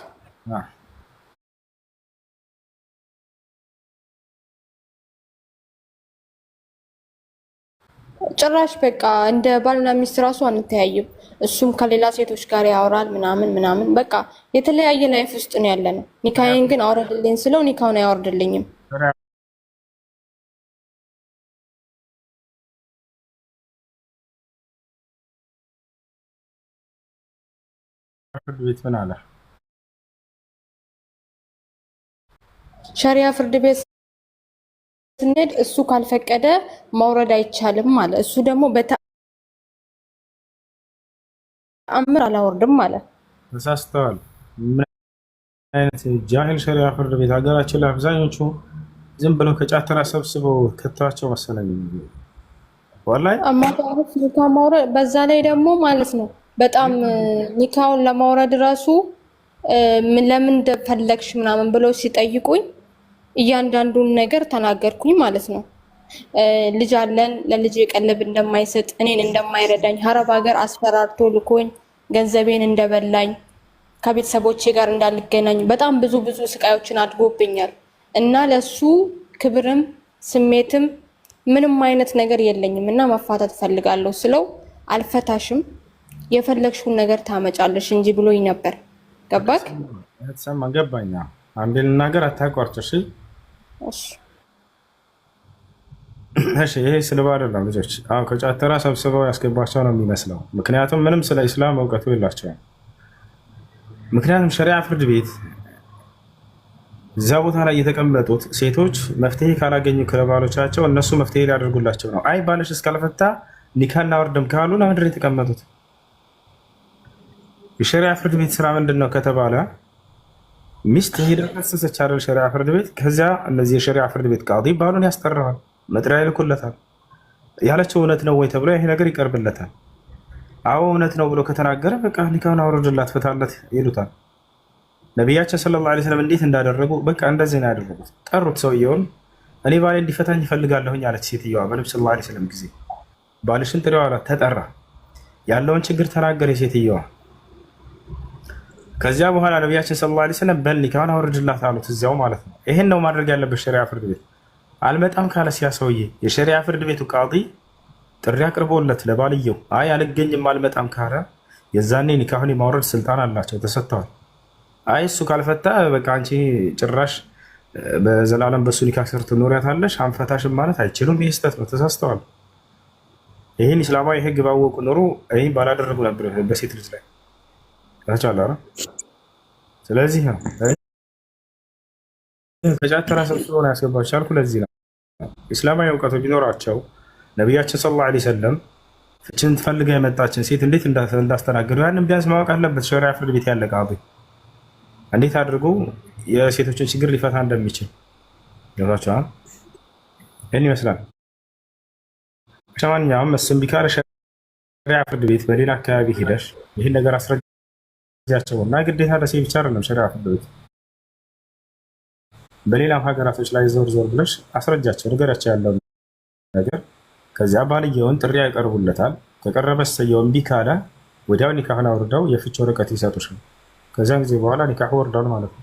ጭራሽ በቃ እንደ ባልና ሚስት ራሱ አንተያይም። እሱም ከሌላ ሴቶች ጋር ያወራል ምናምን ምናምን፣ በቃ የተለያየ ላይፍ ውስጥ ነው ያለነው። ኒካዬን ግን አውርድልኝ ስለው ኒካውን አያወርድልኝም። ፍርድ ቤት ምን አለ? ሸሪዓ ፍርድ ቤት ስንሄድ እሱ ካልፈቀደ ማውረድ አይቻልም ማለት፣ እሱ ደግሞ በተአምር አላወርድም ማለት። ተሳስተዋል። ምን አይነት ጃሂል ሸሪዓ ፍርድ ቤት! ሀገራችን ላይ አብዛኞቹ ዝም ብለው ከጫተራ ሰብስበው ከተዋቸው መሰለኝ። ወላሂ አማካሪዎች ኒካ ማውረድ፣ በዛ ላይ ደግሞ ማለት ነው በጣም ኒካውን ለማውረድ ራሱ ለምን እንደፈለግሽ ምናምን ብለው ሲጠይቁኝ እያንዳንዱን ነገር ተናገርኩኝ ማለት ነው። ልጅ አለን ለልጅ ቀለብ እንደማይሰጥ እኔን እንደማይረዳኝ ሀረብ ሀገር አስፈራርቶ ልኮኝ ገንዘቤን እንደበላኝ ከቤተሰቦቼ ጋር እንዳልገናኝ በጣም ብዙ ስቃዮችን አድጎብኛል እና ለሱ ክብርም ስሜትም ምንም አይነት ነገር የለኝም እና መፋታት ፈልጋለሁ ስለው አልፈታሽም የፈለግሽውን ነገር ታመጫለሽ እንጂ ብሎኝ ነበር። ገባክ? ሰማ ገባኛ። አንዴ ልናገር አታቋርጭ። እሺ ይሄ ስለባ አይደለም ልጆች። አሁን ከጫተራ ሰብስበው ያስገባቸው ነው የሚመስለው። ምክንያቱም ምንም ስለ ኢስላም እውቀቱ የላቸውም። ምክንያቱም ሸሪዓ ፍርድ ቤት እዛ ቦታ ላይ የተቀመጡት ሴቶች መፍትሄ ካላገኙ ከባሎቻቸው እነሱ መፍትሄ ሊያደርጉላቸው ነው። አይ ባልሽ እስካልፈታ ኒካህ እናወርድም ካሉ ለምንድን ነው የተቀመጡት? የሸሪዓ ፍርድ ቤት ስራ ምንድን ነው ከተባለ ሚስት ሄዳ ከሰሰች አይደል ሸሪዓ ፍርድ ቤት። ከዚያ እነዚህ የሸሪዓ ፍርድ ቤት ቃዲ ባሉን ያስጠራዋል፣ መጥሪያ ይልኩለታል። ያለችው እውነት ነው ወይ ተብሎ ይሄ ነገር ይቀርብለታል። አዎ እውነት ነው ብሎ ከተናገረ በቃ ኒካህን አውርድላት ፍታለት ይሉታል። ነቢያችን ሰለላሁ ዐለይሂ ወሰለም እንዴት እንዳደረጉ በቃ እንደዚህ ነው ያደረጉት። ጠሩት ሰውየውን። እኔ ባሌ እንዲፈታኝ ይፈልጋለሁኝ አለች ሴትዮዋ በነብዩ ሰለላሁ ዐለይሂ ወሰለም ጊዜ። ባልሽን ጥሪው አላት። ተጠራ። ያለውን ችግር ተናገረ ሴትዮዋ። ከዚያ በኋላ ነቢያችን ሰለላሁ ዐለይሂ ወሰለም በል ኒካህን አውርድላት አሉት እዚያው ማለት ነው። ይሄን ነው ማድረግ ያለበት ሸሪዓ ፍርድ ቤት። አልመጣም ካለ ሲያ ሰውዬ የሸሪዓ ፍርድ ቤቱ ቃዲ ጥሪ አቅርቦለት ለባልየው አይ አልገኝም አልመጣም ካለ የዛኔ ኒካህን የማውረድ ስልጣን አላቸው፣ ተሰጥተዋል። አይ እሱ ካልፈታ በቃ አንቺ ጭራሽ በዘላለም በሱ ኒካህ ስር ትኖሪያታለሽ አንፈታሽም ማለት አይችሉም። ይህ ስህተት ነው፣ ተሳስተዋል። ይህን ኢስላማዊ ሕግ ባወቁ ኖሮ ይህን ባላደረጉ ነበር በሴት ልጅ ላይ ታቻላ። ስለዚህ ነው ከጫተራ ሰብስቦ ነው ያስገባቸው አልኩ። ለዚህ ነው ኢስላማዊ እውቀቱ ቢኖራቸው ነቢያችን ሰለላሁ ዐለይሂ ወሰለም ፍችን ትፈልጋ የመጣችን ሴት እንዴት እንዳስተናገዱ ያንን ቢያንስ ማወቅ አለበት። ሸሪዓ ፍርድ ቤት ያለ ቃዲ እንዴት አድርጎ የሴቶችን ችግር ሊፈታ እንደሚችል ገብቷቸዋል። ይህን ይመስላል። ሸማንኛውም እሱም ቢካረ ሸሪዓ ፍርድ ቤት በሌላ አካባቢ ሄደሽ ይህን ነገር አስረጃቸው እና ግዴታ ለሴት ብቻ አይደለም ሸሪዓ ፍርድ ቤት በሌላም ሀገራቶች ላይ ዞር ዞር ብለሽ አስረጃቸው፣ ንገሪያቸው ያለውን ነገር። ከዚያ ባልየውን ጥሪ ያቀርቡለታል። ከቀረበ ሰየው እምቢ ካለ ወዲያው ኒካህን አውርደው የፍች ወረቀት ይሰጡሻል። ከዚያን ጊዜ በኋላ ኒካህ ወርዷል ማለት ነው።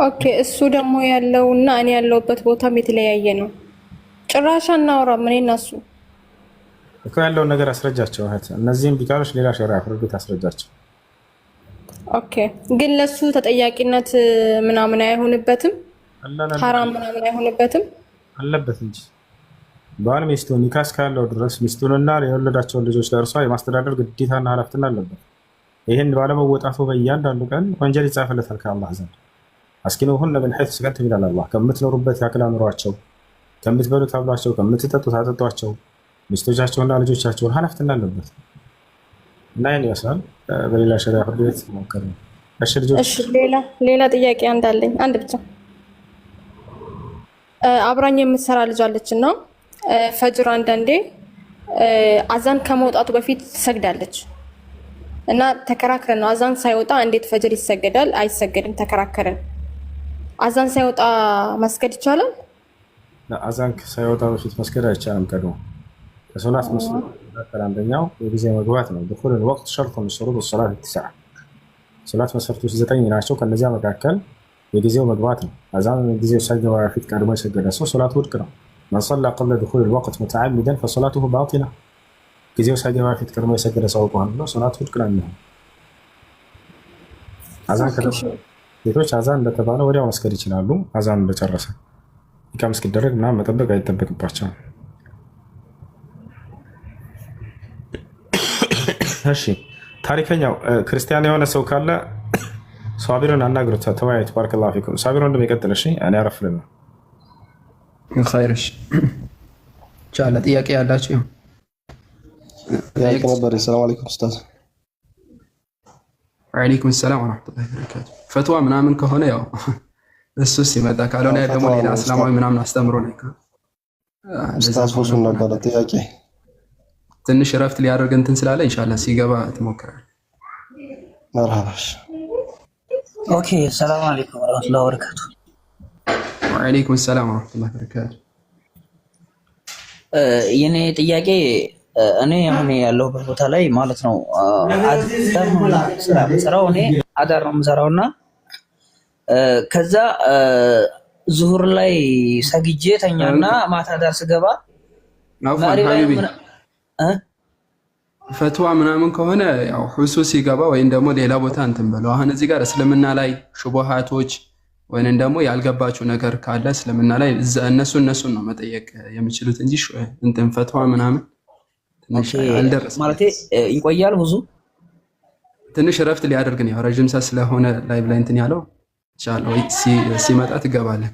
ኦኬ እሱ ደግሞ ያለውና እኔ ያለውበት ቦታም የተለያየ ነው። ጭራሽ አናወራም እኔ እና እሱ እኮ ያለውን ነገር አስረጃቸው። እህት እነዚህም ቢካሎች ሌላ ሸሪዓ ፍርድ ቤት አስረጃቸው። ኦኬ ግን ለሱ ተጠያቂነት ምናምን አይሆንበትም? ሐራም ምናምን አይሆንበትም? አለበት እንጂ ባል ሚስቱን ኒካህ እስካለው ድረስ ሚስቱንና የወለዳቸውን ልጆች ለእርሷ የማስተዳደር ግዴታና ኃላፊነት አለበት። ይህን ባለመወጣቱ በእያንዳንዱ ቀን ወንጀል ይጻፍለታል ከአላህ ዘንድ። አስኪኑሁነ ሚን ሐይሱ ሰከንቱም ይላል አላህ። ከምትኖሩበት ያክል አኑሯቸው፣ ከምትበሉት አብሏቸው፣ ከምትጠጡት አጠጧቸው። ሚስቶቻቸውና ልጆቻቸውን ኃላፊነት አለበት እና ይህን ይመስላል። በሌላ ሸሪዓ ፍርድ ቤት ሞከር ነው። እሺ ልጆች፣ እሺ ሌላ ጥያቄ አንዳለኝ፣ አንድ ብቻ። አብራኝ የምትሰራ ልጅ አለች እና ፈጅር አንዳንዴ አዛን ከመውጣቱ በፊት ትሰግዳለች እና ተከራክረን ነው አዛን ሳይወጣ እንዴት ፈጅር ይሰገዳል አይሰገድም ተከራከረን። አዛን ሳይወጣ መስገድ ይቻላል? አዛን ሳይወጣ በፊት መስገድ አይቻልም። ቀድሞ ከሶላት መስገድ አንደኛው የጊዜ መግባት ነው። دخول الوقت شرط من شروط الصلاه التسعه ሶላት መሰረቶች 9 ናቸው። ከነዚያ መካከል የጊዜው መግባት ነው። አዛን ጊዜው ሳይገባ በፊት ቀድሞ የሰገደ ሰው ሶላቱ ውድቅ ነው። من صلى قبل دخول الوقت متعمدا فصلاته باطله ጊዜው ሳይገባ በፊት ቀድሞ የሰገደ ሰው ከሆነ ሶላቱ ውድቅ ነው የሚሆነው። አዛን ሴቶች አዛን እንደተባለ ወዲያው መስገድ ይችላሉ። አዛን እንደጨረሰ ኢቃም እስኪደረግ ምናምን መጠበቅ አይጠበቅባቸውም። እሺ ታሪከኛው ክርስቲያን የሆነ ሰው ካለ ሳቢርን አናግሩት፣ ተወያዩት። ባረከላሁ ፊኩም። ሳቢር ወንድም ይቀጥል። እሺ እኔ አረፍልና ኸይርሽ ቻለ ጥያቄ ያላችሁ ጥያቄ ነበር። ሰላም አለይኩም ኡስታዝ። ወአለይኩም ሰላም ወራህመቱላሂ ወበረካቱ። ፈትዋ ምናምን ከሆነ ያው እሱ ሲመጣ ካልሆነ ደግሞ ሌላ እስላማዊ ምናምን አስተምሮ ነው። ኡስታዝ ሁሱን ነበር ጥያቄ ትንሽ እረፍት ሊያደርግ እንትን ስላለ ኢንሻአላህ ሲገባ ትሞክራለህ። መርሐባሽ። ኦኬ ሰላም አለይኩም ወራህመቱላሂ ወበረካቱ። ወአለይኩም ሰላም ወራህመቱላሂ ወበረካቱ። የኔ ጥያቄ እኔ አሁን ያለሁበት ቦታ ላይ ማለት ነው አዳር ነው የምሰራው እኔ አዳር ነው የምሰራውና ከዛ ዙሁር ላይ ሰግጄ ተኛና ማታ ዳር ስገባ ፈትዋ ምናምን ከሆነ ያው ሁሱ ሲገባ ወይም ደግሞ ሌላ ቦታ እንትን በለው። አሁን እዚህ ጋር እስልምና ላይ ሹቡሃቶች ወይንም ደግሞ ያልገባችሁ ነገር ካለ እስልምና ላይ እነሱን ነው መጠየቅ የሚችሉት እንጂ እንትን ፈትዋ ምናምን ማለት ይቆያል። ብዙ ትንሽ እረፍት ሊያደርግ ነው። ረጅም ሰዓት ስለሆነ ላይቭ ላይ እንትን ያለው ኢንሻአላህ ሲመጣ ትገባለህ።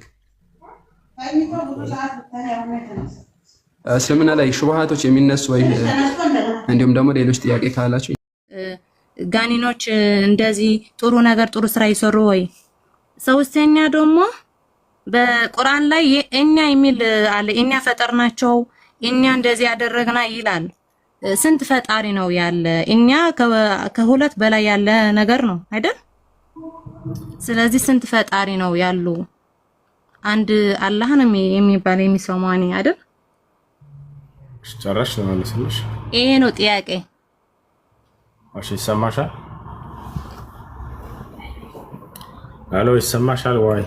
እስልምና ላይ ሹቡሃቶች የሚነሱ ወይ እንዲሁም ደግሞ ሌሎች ጥያቄ ካላችሁ ጋኒኖች እንደዚህ ጥሩ ነገር ጥሩ ስራ ይሰሩ ወይ? ሶስተኛ ደግሞ በቁርአን ላይ እኛ የሚል አለ። እኛ ፈጠርናቸው እኛ እንደዚህ ያደረግና ይላል። ስንት ፈጣሪ ነው ያለ? እኛ ከሁለት በላይ ያለ ነገር ነው አይደል? ስለዚህ ስንት ፈጣሪ ነው ያሉ? አንድ አላህ ነው የሚባል የሚሰማኒ አይደል? ጨረሽ ነው መልስልሽ። ይሄ ነው ጥያቄ። እሺ ይሰማሻል? ሄሎ ይሰማሻል ወይ?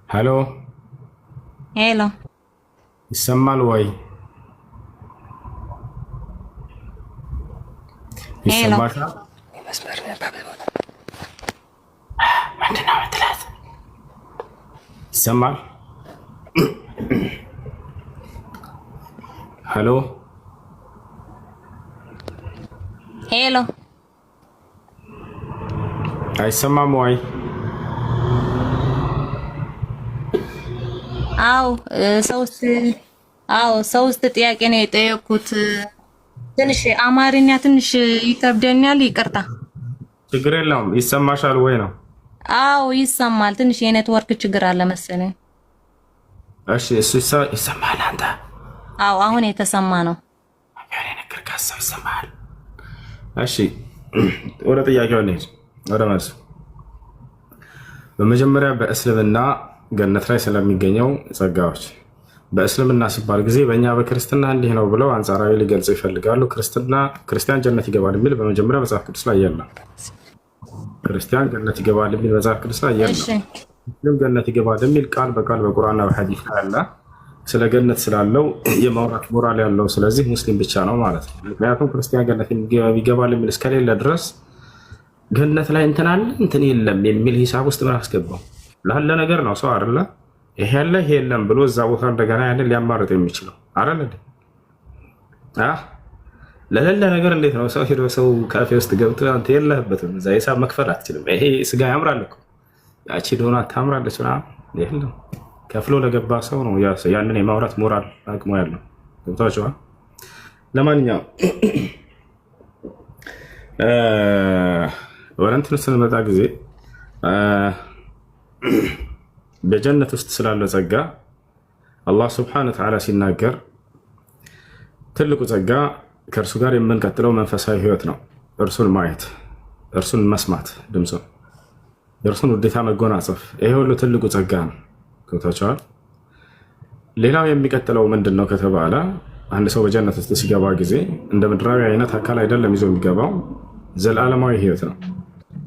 ሄሎ ሄሎ ይሰማል ወይ? ይሰማሻል? መስመር ነበር ምንድነው የምትላት? ይሰማል? ሄሎ ሄሎ አይሰማም ወይ? ሶስት ጥያቄ ነው የጠየኩት። ትንሽ አማርኛ ትንሽ ይከብደኛል፣ ይቅርታ። ችግር የለውም። ይሰማሻል ወይ ነው? አዎ ይሰማል። ትንሽ የኔትወርክ ችግር አለ መሰለኝ። እሺ እሱ ይሰማል አንተ? አዎ አሁን የተሰማ ነው። ያኔ ነገር ካሰው ይሰማል። እሺ ወደ ጥያቄው እንሂድ፣ ወደ መልሱ። በመጀመሪያ በእስልምና ገነት ላይ ስለሚገኘው ጸጋዎች በእስልምና ሲባል ጊዜ በእኛ በክርስትና እንዲህ ነው ብለው አንጻራዊ ሊገልጹ ይፈልጋሉ። ክርስቲያን ጀነት ይገባል የሚል በመጀመሪያ መጽሐፍ ቅዱስ ላይ የለም። ክርስቲያን ገነት ይገባል የሚል መጽሐፍ ቅዱስ ላይ የለም። ሙስሊም ገነት ይገባል የሚል ቃል በቃል በቁርአንና በሐዲስ ላይ አለ። ስለ ገነት ስላለው የማውራት ሞራል ያለው ስለዚህ ሙስሊም ብቻ ነው ማለት ነው። ምክንያቱም ክርስቲያን ገነት ይገባል የሚል እስከሌለ ድረስ ገነት ላይ እንትን አለ እንትን የለም የሚል ሂሳብ ውስጥ ምን አስገባው? ላለ ነገር ነው ሰው አይደለ ይሄ ያለ ይሄ የለም ብሎ እዛ ቦታ እንደገና ያንን ሊያማርጥ የሚችለው አይደል? ለሌለ ነገር እንዴት ነው ሰው ሄዶ ሰው ካፌ ውስጥ ገብቶ አንተ የለህበትም እዛ ሂሳብ መክፈል አትችልም። ይሄ ስጋ ያምራል እኮ ያቺ ዶናት ታምራለች ምናምን የለም ከፍሎ ለገባ ሰው ነው ያንን የማውራት ሞራል አቅሙ ያለው። ገብታችኋል? ለማንኛውም ወደ እንትን ስንመጣ ጊዜ በጀነት ውስጥ ስላለ ጸጋ አላህ ስብሐነሁ ወተዓላ ሲናገር ትልቁ ጸጋ ከእርሱ ጋር የምንቀጥለው መንፈሳዊ ህይወት ነው። እርሱን ማየት፣ እርሱን መስማት፣ ድምፁን፣ የእርሱን ውዴታ መጎናጸፍ፣ ይሄ ሁሉ ትልቁ ጸጋ ነው። ገብታችኋል? ሌላው የሚቀጥለው ምንድን ነው ከተባለ አንድ ሰው በጀነት ውስጥ ሲገባ ጊዜ እንደ ምድራዊ አይነት አካል አይደለም ይዞ የሚገባው፣ ዘላለማዊ ህይወት ነው።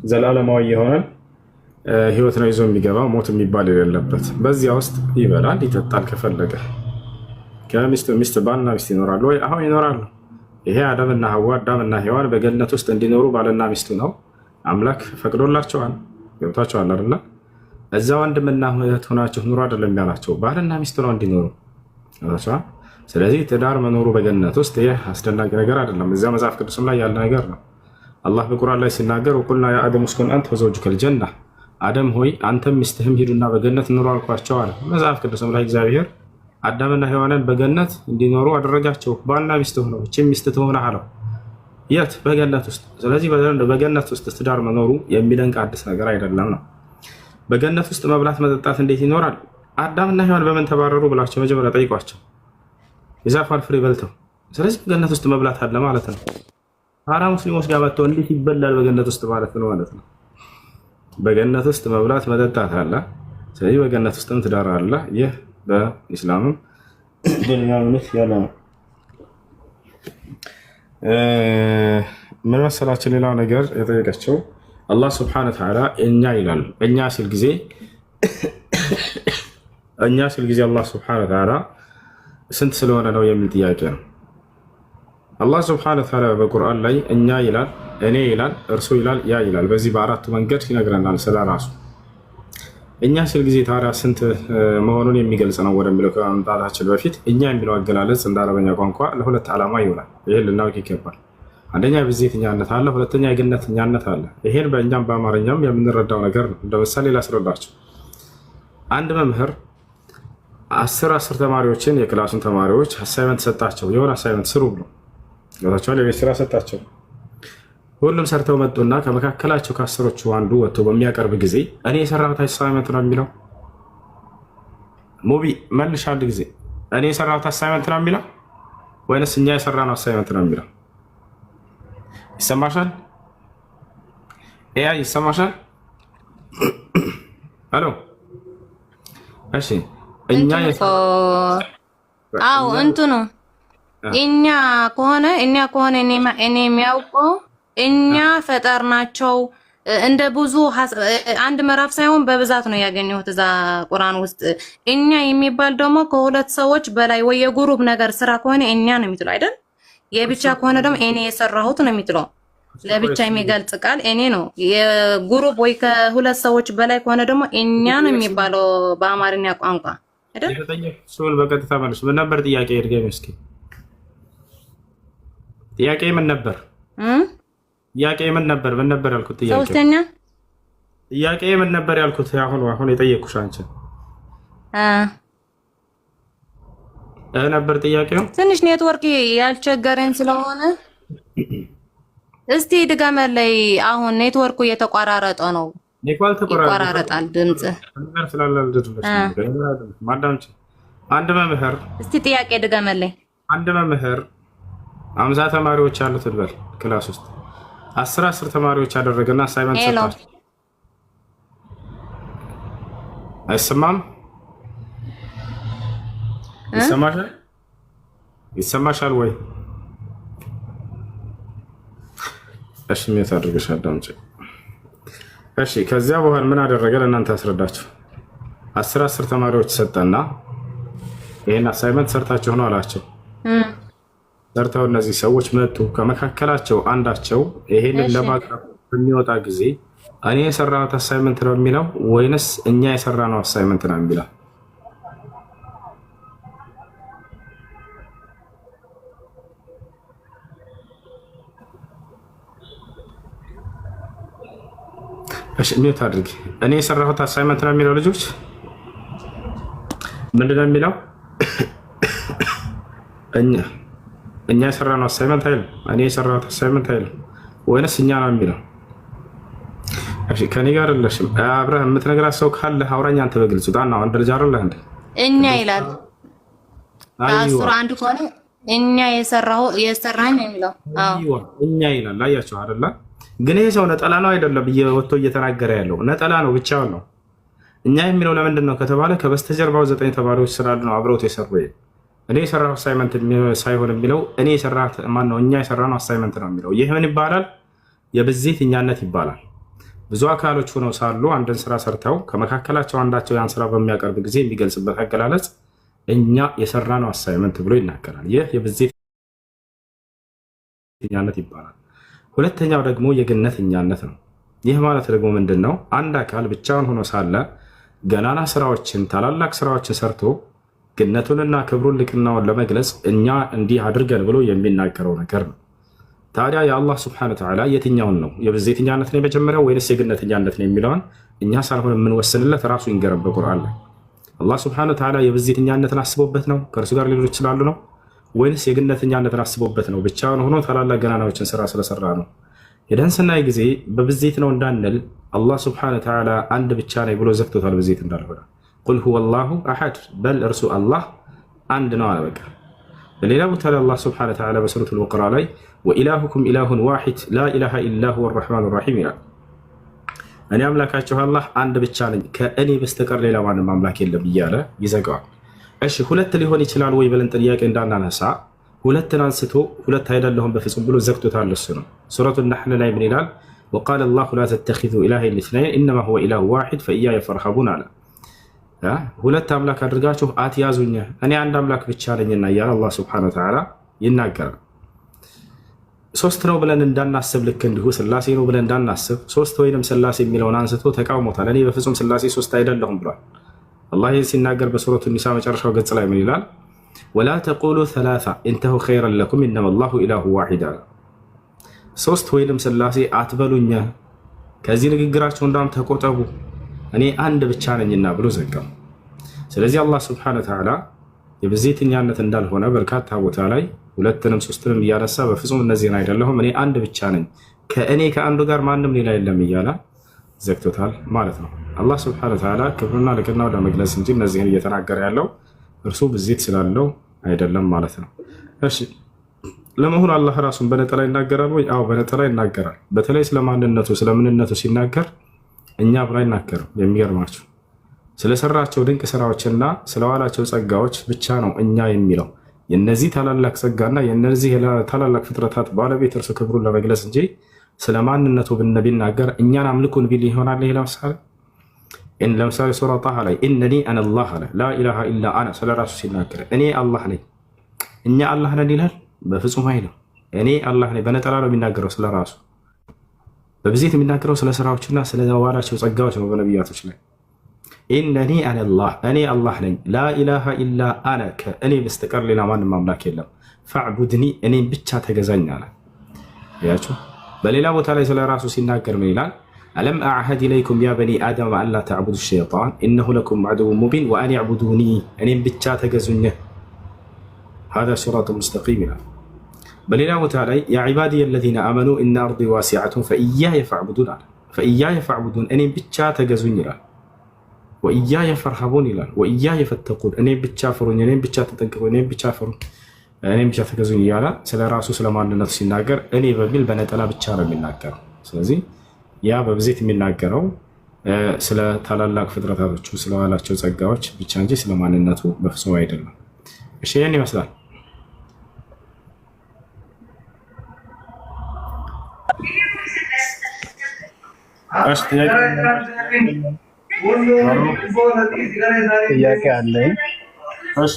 ዘላለማዊ የሆነ ህይወት ነው ይዞ የሚገባው፣ ሞት የሚባል የሌለበት። በዚያ ውስጥ ይበላል፣ ይጠጣል። ከፈለገ ሚስት ባልና ሚስት ይኖራሉ ወይ? አሁን ይኖራሉ። ይሄ አዳምና ሐዋ አዳምና ሔዋን በገነት ውስጥ እንዲኖሩ ባልና ሚስቱ ነው አምላክ ፈቅዶላቸዋል። ገብታችኋል አይደለ? እዛ ወንድምና እህት ሆናችሁ ኑሮ አይደለም ያላቸው፣ ባልና ሚስት ነው እንዲኖሩ። ስለዚህ ትዳር መኖሩ በገነት ውስጥ ይህ አስደናቂ ነገር አይደለም። እዚያ መጽሐፍ ቅዱስም ላይ ያለ ነገር ነው። አላህ በቁርአን ላይ ሲናገር ወቁልና ያ አደም እስኩን አንተ ወዘውጁከል ጀና፣ አደም ሆይ አንተም ሚስትህም ሂዱና በገነት ኑሩ አልኳቸው አለ። መጽሐፍ ቅዱስም ላይ እግዚአብሔር አዳምና ሔዋንን በገነት እንዲኖሩ አደረጋቸው። ባልና ሚስት ሆነው እቺ ሚስት ትሆና አለው። የት? በገነት ውስጥ። ስለዚህ በገነት ውስጥ ትዳር መኖሩ የሚደንቅ አዲስ ነገር አይደለም ነው። በገነት ውስጥ መብላት መጠጣት እንዴት ይኖራል? አዳምና ሔዋን በምን ተባረሩ ብላቸው መጀመሪያ ጠይቋቸው። የዛፏን ፍሬ በልተው። ስለዚህ በገነት ውስጥ መብላት አለ ማለት ነው። ታዲያ ሙስሊሞች ጋር መጥተው እንዴት ይበላል በገነት ውስጥ ማለት ነው ማለት ነው። በገነት ውስጥ መብላት መጠጣት አለ። ስለዚህ በገነት ውስጥም ትዳር አለ። ይህ በኢስላምም በእኛነት ያለ ነው። ምን መሰላችሁ? ሌላው ነገር የጠየቀችው አላህ ስብሐነሁ ወተዓላ እኛ ይላል። እኛ ሲል ጊዜ አላህ ስብሐነሁ ወተዓላ ስንት ስለሆነ ነው የሚል ጥያቄ ነው። አላህ ስብሐነሁ ወተዓላ በቁርአን ላይ እኛ ይላል፣ እኔ ይላል፣ እርሱ ይላል፣ ያ ይላል። በዚህ በአራቱ መንገድ ይነግረናል ስለ ራሱ። እኛ ሲል ጊዜ ታዲያ ስንት መሆኑን የሚገልጽ ነው ወደሚለው ከመምጣታችን በፊት እኛ የሚለው አገላለጽ እንደ አረበኛ ቋንቋ ለሁለት ዓላማ ይውላል። ይህን ልናውቅ ይገባል። አንደኛ የብዜትኛነት አለ፣ ሁለተኛ የግነትኛነት አለ። ይሄን በእኛም በአማርኛም የምንረዳው ነገር ነው። እንደ ምሳሌ ላስረዳቸው። አንድ መምህር አስር ተማሪዎችን የክላሱን ተማሪዎች አሳይመንት ሰጣቸው። የሆነ አሳይመንት ስሩ ብሎ ገብታችኋል። የቤት ስራ ሰጣቸው። ሁሉም ሰርተው መጡና ከመካከላቸው ከአስሮቹ አንዱ ወጥቶ በሚያቀርብ ጊዜ እኔ የሰራሁት አሳይመንት ነው የሚለው? ሙቢ መልሽ አንድ ጊዜ። እኔ የሰራሁት አሳይመንት ነው የሚለው ወይንስ እኛ የሰራነው አሳይመንት ነው የሚለው? ይሰማሻል? ይሰማሻል? ሄሎ። እሺ እኛ እንትኑ እኛ ከሆነ እኔ የሚያውቀው እኛ ፈጠርናቸው እንደ ብዙ አንድ ምዕራፍ ሳይሆን በብዛት ነው ያገኘሁት እዛ ቁርአን ውስጥ። እኛ የሚባል ደግሞ ከሁለት ሰዎች በላይ ወይ የግሩፕ ነገር ስራ ከሆነ እኛ ነው የሚጥለው አይደል? የብቻ ከሆነ ደግሞ እኔ የሰራሁት ነው የሚጥለው። ለብቻ የሚገልጽ ቃል እኔ ነው። የግሩፕ ወይ ከሁለት ሰዎች በላይ ከሆነ ደግሞ እኛ ነው የሚባለው በአማርኛ ቋንቋ አይደል? እሱን በቀጥታ መልስ። ምን ነበር ጥያቄ? እርገም እስኪ ጥያቄ ምን ነበር? ጥያቄ ምን ነበር? ምን ነበር ያልኩት? ሶስተኛ ጥያቄ ምን ነበር ያልኩት? አሁን የጠየቅኩሽ አንቺን ነበር ጥያቄው። ትንሽ ኔትወርክ ያልቸገረን ስለሆነ እስቲ ድጋመን ላይ አሁን ኔትወርኩ እየተቋራረጠ ነው። ይቋራረጣል ድምጽ ነገር ስላላልደረሰ ማዳምጪ። አንድ መምህር እስቲ ጥያቄ ድጋመን ላይ አንድ መምህር 50 ተማሪዎች ያሉት በል ክላስ ውስጥ 10 ተማሪዎች ያደረገና አሳይመንት ሰጣቸው። አይሰማም? ይሰማሻል ወይ? እሺ ምን ታደርገሽ? አዳምጪ። እሺ ከዚያ በኋላ ምን አደረገ? ለእናንተ ያስረዳችሁ። 10 ተማሪዎች ሰጠና ይሄን አሳይመንት ሰርታችሁ ነው አላቸው። ሰርተው እነዚህ ሰዎች መጡ። ከመካከላቸው አንዳቸው ይሄንን ለማቅረብ በሚወጣ ጊዜ እኔ የሰራሁት አሳይመንት ነው የሚለው ወይንስ እኛ የሰራነው አሳይመንት ነው የሚለው? እሺ ሚውት አድርጊ። እኔ የሰራሁት አሳይመንት ነው የሚለው ልጆች ምንድነው የሚለው? እኛ የሰራነው አሳይመንት አይደለም። እኔ የሰራሁት አሳይመንት አይደለም ወይንስ እኛ ነው የሚለው? እሺ ከኔ ጋር አይደለሽም። አብረህ የምትነግራት ሰው ካለ አውራኝ አንተ በግልጽ ጣና አንድ ልጅ አይደለህ እንዴ? እኛ ይላል። አስራ አንድ ከሆነ እኛ የሰራኝ ነው የሚለው። አዎ እኛ ይላል። አያችሁ አይደለ? ግን ይሄ ሰው ነጠላ ነው አይደለም ወጥቶ እየተናገረ ያለው ነጠላ ነው ብቻውን ነው። እኛ የሚለው ለምንድን ነው ከተባለ ከበስተጀርባው 9 ተማሪዎች ስላሉ ነው አብረውት የሰሩ። እኔ የሰራው አሳይመንት ሳይሆን የሚለው እኔ የሰራሁት ማነው እኛ የሰራነው አሳይመንት ነው የሚለው። ይህ ምን ይባላል? የብዜትኛነት ይባላል። ብዙ አካሎች ሆነው ሳሉ አንድን ስራ ሰርተው ከመካከላቸው አንዳቸው ያን ስራ በሚያቀርብ ጊዜ የሚገልጽበት አገላለጽ እኛ የሰራነው አሳይመንት ብሎ ይናገራል። ይህ የብዜትኛነት ይባላል። ሁለተኛው ደግሞ የግነትኛነት ነው። ይህ ማለት ደግሞ ምንድን ነው? አንድ አካል ብቻውን ሆኖ ሳለ ገናና ስራዎችን ታላላቅ ስራዎችን ሰርቶ ግነቱንና ክብሩን ልቅናውን ለመግለጽ እኛ እንዲህ አድርገን ብሎ የሚናገረው ነገር ነው። ታዲያ የአላህ ስብሐነ ወተዓላ የትኛውን ነው የብዜትኛነት ነው የመጀመሪያው ወይስ የግነትኛነት ነው የሚለውን እኛ ሳልሆን የምንወስንለት ራሱ ይንገረን በቁርአን ላይ። አላህ ስብሐነ ወተዓላ የብዜትኛነትን አስቦበት ነው ከእርሱ ጋር ሌሎች ስላሉ ነው ወይስ የግነትኛነትን አስቦበት ነው? ብቻውን ሆኖ ታላላቅ ገናናዎችን ስራ ስለሰራ ነው። ሄደን ስናይ ጊዜ በብዜት ነው እንዳንል አላህ ስብሐነ ወተዓላ አንድ ብቻ ነው ብሎ ዘግቶታል። ብዜት እንዳልሆነ ቁል ሁወ አላሁ አሐድ በል እርሱ አላህ አንድ ነው አለ። በቃ በሌላ ቦታ ላይ አላህ ስብሐነ ወተዓላ በሱረቱል በቀራ ላይ ወኢላሁኩም ኢላሁን ዋሂድ ላ ኢላሃ ኢላ ሁወ አርረሕማኑ ረሒም ይላል። እኔ አምላካችሁ አላህ አንድ ብቻ ነኝ ከእኔ በስተቀር ሌላ ማንም አምላክ የለም እያለ ይዘጋዋል። እሺ ሁለት ሊሆን ይችላል ወይ ብለን ጥያቄ እንዳናነሳ ሁለትን አንስቶ ሁለት አይደለሁም በፍጹም ብሎ ዘግቶታል። እሱ ነው ሱረቱ ነህል ላይ ምን ይላል? وقال الله لا تتخذوا إلهين اثنين إنما هو إله واحد فإياي فارهبون አለ። ሁለት አምላክ አድርጋችሁ አትያዙኝ እኔ አንድ አምላክ ብቻ ነኝና እያለ አላህ ሱብሓነሁ ወተዓላ ይናገራል። ሶስት ነው ብለን እንዳናስብ ልክ እንዲሁ ስላሴ ነው ብለን እንዳናስብ ሶስት ወይንም ስላሴ የሚለውን አንስቶ ተቃውሞታል። እኔ በፍጹም ስላሴ ሶስት አይደለሁም ብሏል። አላህ ይህን ሲናገር በሱረቱ ኒሳ መጨረሻው ገጽ ላይ ምን ይላል? ወላ ተቁሉ ሰላሳ ኢንተሁ ኸይረን ለኩም ኢነማ አላሁ ኢላሁ ዋሂድ አለ። ሶስት ወይንም ስላሴ አትበሉኝ ከዚህ ንግግራቸው እንዳም ተቆጠቡ እኔ አንድ ብቻ ነኝና ብሎ ዘጋው። ስለዚህ አላህ ሱብሓነሁ ወተዓላ የብዜትኛነት እንዳልሆነ በርካታ ቦታ ላይ ሁለትንም ሶስትንም እያነሳ በፍጹም እነዚህን አይደለሁም እኔ አንድ ብቻ ነኝ ከእኔ ከአንዱ ጋር ማንም ሌላ የለም እያለ ዘግቶታል ማለት ነው። አላህ ሱብሓነሁ ወተዓላ ክብሩና ልቅናው ለመግለጽ እንጂ እነዚህን እየተናገረ ያለው እርሱ ብዜት ስላለው አይደለም ማለት ነው። እሺ ለመሆኑ አላህ ራሱን በነጠላ ይናገራል ወይ? አዎ በነጠላ ይናገራል። በተለይ ስለማንነቱ ስለምንነቱ ሲናገር እኛ ብሎ አይናገርም። የሚገርማችሁ ስለሰራቸው ድንቅ ስራዎችና ስለዋላቸው ጸጋዎች ብቻ ነው እኛ የሚለው። የነዚህ ታላላቅ ጸጋና የነዚህ ታላላቅ ፍጥረታት ባለቤት እርሱ ክብሩን ለመግለጽ እንጂ ስለማንነቱ ቢናገር እኛን አምልኩን ቢል ይሆናል። ይሄ ለምሳሌ ሱራ ጣሃ ላይ ኢነኒ አነ አላህ አለ ላ ኢላሃ ኢላ አነ ስለራሱ ሲናገር እኔ አላህ ነኝ እኛ አላህ ነን ይላል? በፍጹም አይልም። እኔ አላህ ነኝ በነጠላ ነው የሚናገረው ስለራሱ። በብዜት የሚናገረው ስለ ስራዎችና ስለ ዋላቸው ጸጋዎች ነው በነቢያቶች ላይ። ኢነኒ አነ አላህ እኔ አላህ ነኝ ላ ኢላሃ ኢላ አነ ከእኔ በስተቀር ሌላ ማንም አምላክ የለም ፈዕቡድኒ እኔም ብቻ ተገዛኝ አለ። ያችሁ በሌላ ቦታ ላይ ስለ ራሱ ሲናገር ምን ይላል? አለም አዕሀድ ኢለይኩም ያ በኒ አደም አላ ተዕቡዱ ሸይጣን ኢነሁ ለኩም ዐዱውን ሙቢን ወአን ዕቡዱኒ እኔም ብቻ ተገዙኝ هذا صراط مستقيم ይላል። በሌላ ቦታ ላይ ያ ዒባዲየ አለዚነ አመኑ ኢነ አርዲ ዋሲዐቱን ፈኢያየ ፈዕቡዱን አለ። ፈኢያየ ፈዕቡዱን እኔም ብቻ ተገዙኝ ይላል። ወኢያየ ፈርሀቡን ይላል። ወኢያየ ፈተቁን እኔም ብቻ ፍሩኝ እኔም ብቻ ተጠንቀቁ እኔም ብቻ ፍሩኝ እኔም ብቻ ተገዙኝ እያለ ስለ ራሱ ስለማንነቱ ሲናገር እኔ በሚል በነጠላ ብቻ ነው የሚናገረው። ስለዚህ ያ በብዜት የሚናገረው ስለ ታላላቅ ፍጥረታቶቹ ስለዋላቸው ጸጋዎች ብቻ እንጂ ስለማንነቱ በፍጹም አይደለም። እሺ ይህን ይመስላል። ጥያቄ አለኝ። እሺ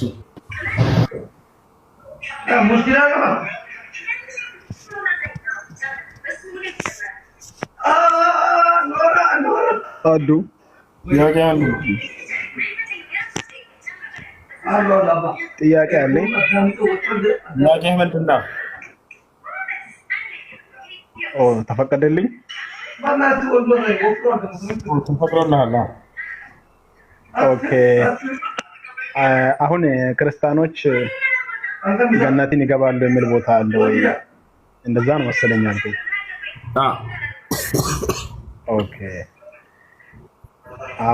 አዱ ጥያቄ አለኝ። ጥያቄ ምንድን ነው? ተፈቀደልኝ? ተፈቅዶልሃል? ኦኬ። አሁን ክርስቲያኖች ገነትን ይገባሉ የሚል ቦታ አለ ወይ? እንደዛ ነው መሰለኝ አልኩኝ። ኦኬ።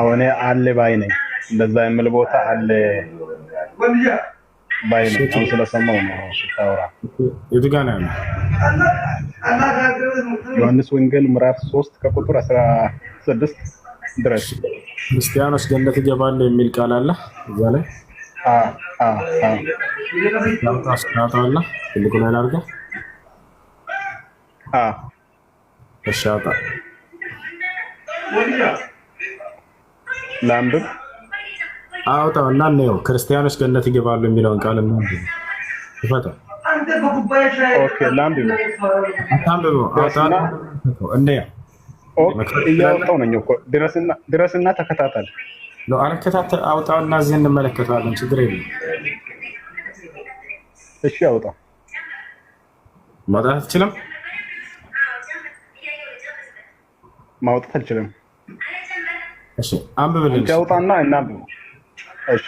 እኔ አለ ባይ ነኝ። እንደዛ የሚል ቦታ አለ ባይ ነኝ። ስለሰማሁ ነው ስታወራ። የቱ ጋር ነው ያለው? ዮሐንስ ወንጌል ምዕራፍ 3 ከቁጥር 16 ድረስ ክርስቲያኖች ገነት ይገባሉ የሚል ቃል አለ እዛ ላይ። አዎ ትልቁ ላይ ላድርገው። እሺ አውጣ ላንብብ። አውጣው እና እንየው። ክርስቲያኖች ገነት ይገባሉ የሚለውን ቃል ነው ይፈታ። ኦኬ ላንብብ። አታንብበው። አውጣና እንየው። እያወጣሁ ነኝ እኮ ድረስና ተከታተል። አልከታተል። አውጣውና እዚህ እንመለከታለን። ችግር የለም። እሺ አውጣው። ማውጣት አትችልም? ማውጣት አልችልም። እሺ አንብብልን። ያውጣና እናንብብ። እሺ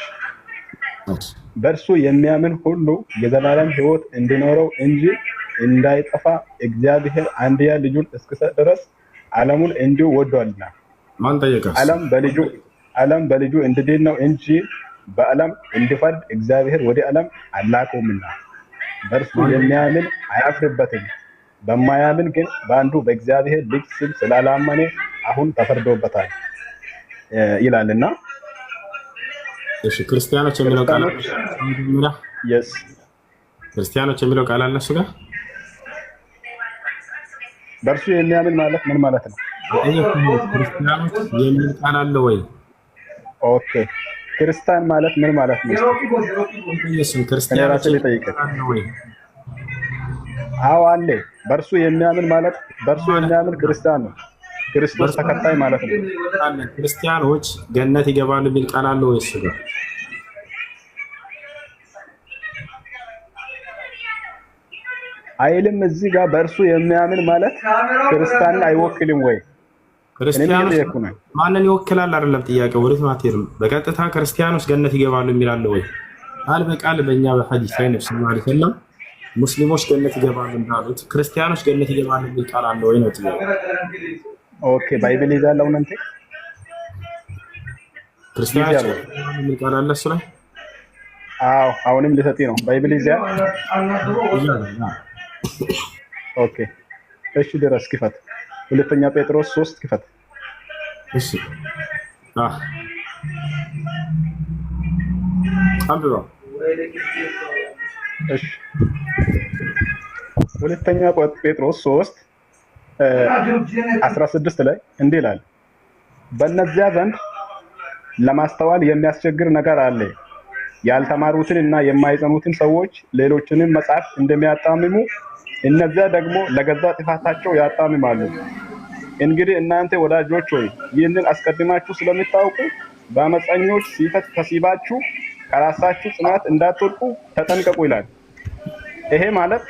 በእርሱ የሚያምን ሁሉ የዘላለም ሕይወት እንዲኖረው እንጂ እንዳይጠፋ እግዚአብሔር አንድያ ልጁን እስኪሰጥ ድረስ ዓለሙን እንዲሁ ወዷልና። ማን ጠየቀህ? ዓለም በልጁ እንዲድን ነው እንጂ በዓለም እንዲፈርድ እግዚአብሔር ወደ ዓለም አላከውምና። በእርሱ የሚያምን አያፍርበትም። በማያምን ግን በአንዱ በእግዚአብሔር ልጅ ስም ስላላመነ አሁን ተፈርዶበታል ይላልና እሺ ክርስቲያኖች የሚለው ቃል የስ ክርስቲያኖች የሚለው ቃል አለ እሱ ጋር በእርሱ የሚያምን ማለት ምን ማለት ነው? ክርስቲያኖች የሚል ቃል አለ ወይ? ኦኬ ክርስቲያን ማለት ምን ማለት ነው? ኢየሱስ ክርስቲያኖች አለ ወይ? አዎ አለ። በእርሱ የሚያምን ማለት በእርሱ የሚያምን ክርስቲያን ነው። ክርስቶስ ተከታይ ማለት ነው። ክርስቲያኖች ገነት ይገባሉ የሚል ቃል አለ ወይ እሱ ጋር? አይልም። እዚህ ጋር በእርሱ የሚያምን ማለት ክርስቲያንን አይወክልም ወይ? ክርስቲያኖች ማንን ይወክላል አይደለም ጥያቄው። ወዴት ማትሄድም። በቀጥታ ክርስቲያኖች ገነት ይገባሉ የሚል አለ ወይ? ቃል በቃል በእኛ በሐዲስ ላይ ነብስ ማለት ነው ሙስሊሞች ገነት ይገባሉ እንዳሉት ክርስቲያኖች ገነት ይገባሉ የሚል ቃል አለ ወይ ነው ጥያቄው። ኦኬ ባይብል ይዛለው እንዴ? ክርስቲያኖች የሚል ቃል አለ እሱ ላይ? አዎ አሁንም ልሰጥ ነው። ባይብል ይዛል። ኦኬ እሺ ድረስ ክፈት። ሁለተኛ ጴጥሮስ 3 ክፈት። እሺ አንብባ። እሺ ሁለተኛ ጴጥሮስ 3 16 ላይ እንዲህ ይላል፣ በእነዚያ ዘንድ ለማስተዋል የሚያስቸግር ነገር አለ። ያልተማሩትን እና የማይጸኑትን ሰዎች ሌሎችንም መጽሐፍ እንደሚያጣምሙ እነዚያ ደግሞ ለገዛ ጥፋታቸው ያጣምማሉ። እንግዲህ እናንተ ወዳጆች ሆይ ይህንን አስቀድማችሁ ስለምታውቁ በአመፀኞች ስህተት ተሲባችሁ ከራሳችሁ ጽናት እንዳትወድቁ ተጠንቀቁ ይላል። ይሄ ማለት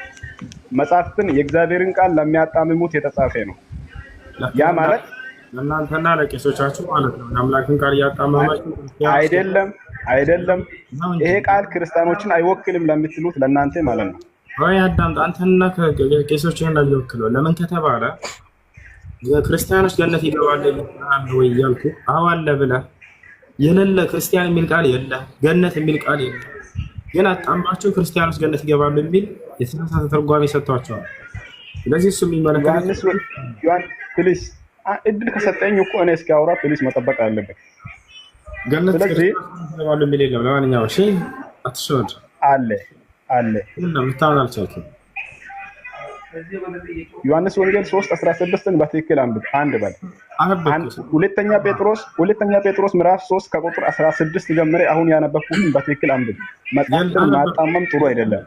መጽሐፍትን የእግዚአብሔርን ቃል ለሚያጣምሙት የተጻፈ ነው። ያ ማለት ለእናንተና ለቄሶቻችሁ ማለት ነው። የአምላክን ቃል እያጣመማችሁ አይደለም። ይሄ ቃል ክርስቲያኖችን አይወክልም ለምትሉት ለእናንተ ማለት ነው። ወይ አዳምጥ። አንተና ቄሶችን ነው የሚወክለው። ለምን ከተባለ ክርስቲያኖች ገነት ይገባሉ ወይ እያልኩ አዎ አለ ብለህ የሌለ ክርስቲያን የሚል ቃል የለ፣ ገነት የሚል ቃል የለ። ግን አጣምባቸው ክርስቲያኖች ገነት ይገባሉ የሚል የተሳሳተ ትርጓሜ ሰጥቷቸዋል። ስለዚህ እሱ የሚመለከት ፕሊስ እድል ከሰጠኝ እኮ እኔ እስኪ አውራ ፕሊስ መጠበቅ አለበት። ገነት ይገባሉ የሚል የለም። ለማንኛውም እሺ አትሸወድ። አለ ምታምን አልቻልኩም። ዮሐንስ ወንጌል 3:16ን በትክክል አንድ በል። ሁለተኛ ጴጥሮስ ምዕራፍ 3 ከቁጥር 16 ጀምሬ አሁን ያነበብኩትን በትክክል አንብብ። መጽሐፍን ማጣመም ጥሩ አይደለም።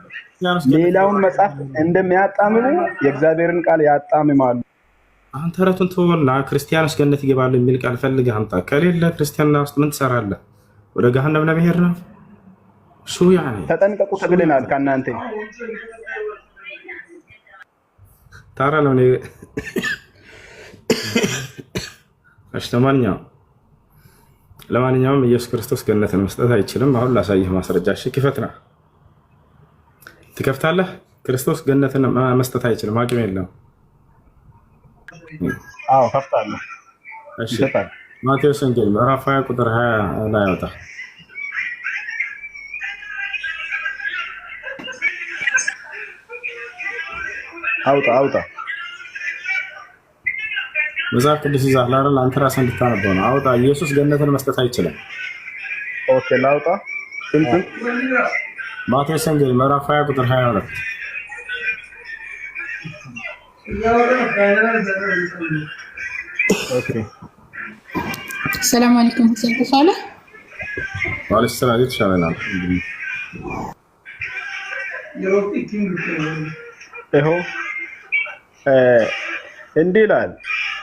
ሌላውን መጽሐፍ እንደሚያጣምሙ የእግዚአብሔርን ቃል ያጣምማሉ። አንተ ተረቱን ተወውና ክርስቲያኖች ገነት ይገባሉ የሚል ቃል ፈልገህ አምጣ። ከሌለ ክርስቲያንና ውስጥ ምን ትሰራለህ? ወደ ገሃነም ለመሄድ ነው። ተጠንቀቁ ተብለናል ከእናንተ ታራ ነው። እሺ ለማንኛውም ኢየሱስ ክርስቶስ ገነትን መስጠት አይችልም። አሁን ላሳይህ ማስረጃ። እሺ ክፈትና ትከፍታለህ። ክርስቶስ ገነትን መስጠት አይችልም፣ አቅም የለም። አዎ ከፍታለሁ። እሺ ማቴዎስ ወንጌል ምዕራፍ 20 ቁጥር 20 ላይ አውጣ። አውጣ መጽሐፍ ቅዱስ ይዛል አይደል? አንተ ራስህ እንድታነበው ነው። አውጣ። ኢየሱስ ገነትን መስጠት አይችልም። ኦኬ ላውጣ። ስንት? ማቴዎስ ወንጌል ምዕራፍ 20 ቁጥር 22። ኦኬ ሰላም አለይኩም ተሰለ ዋለይኩም ሰላም ይተሻለናል። ይኸው እንዲህ ይላል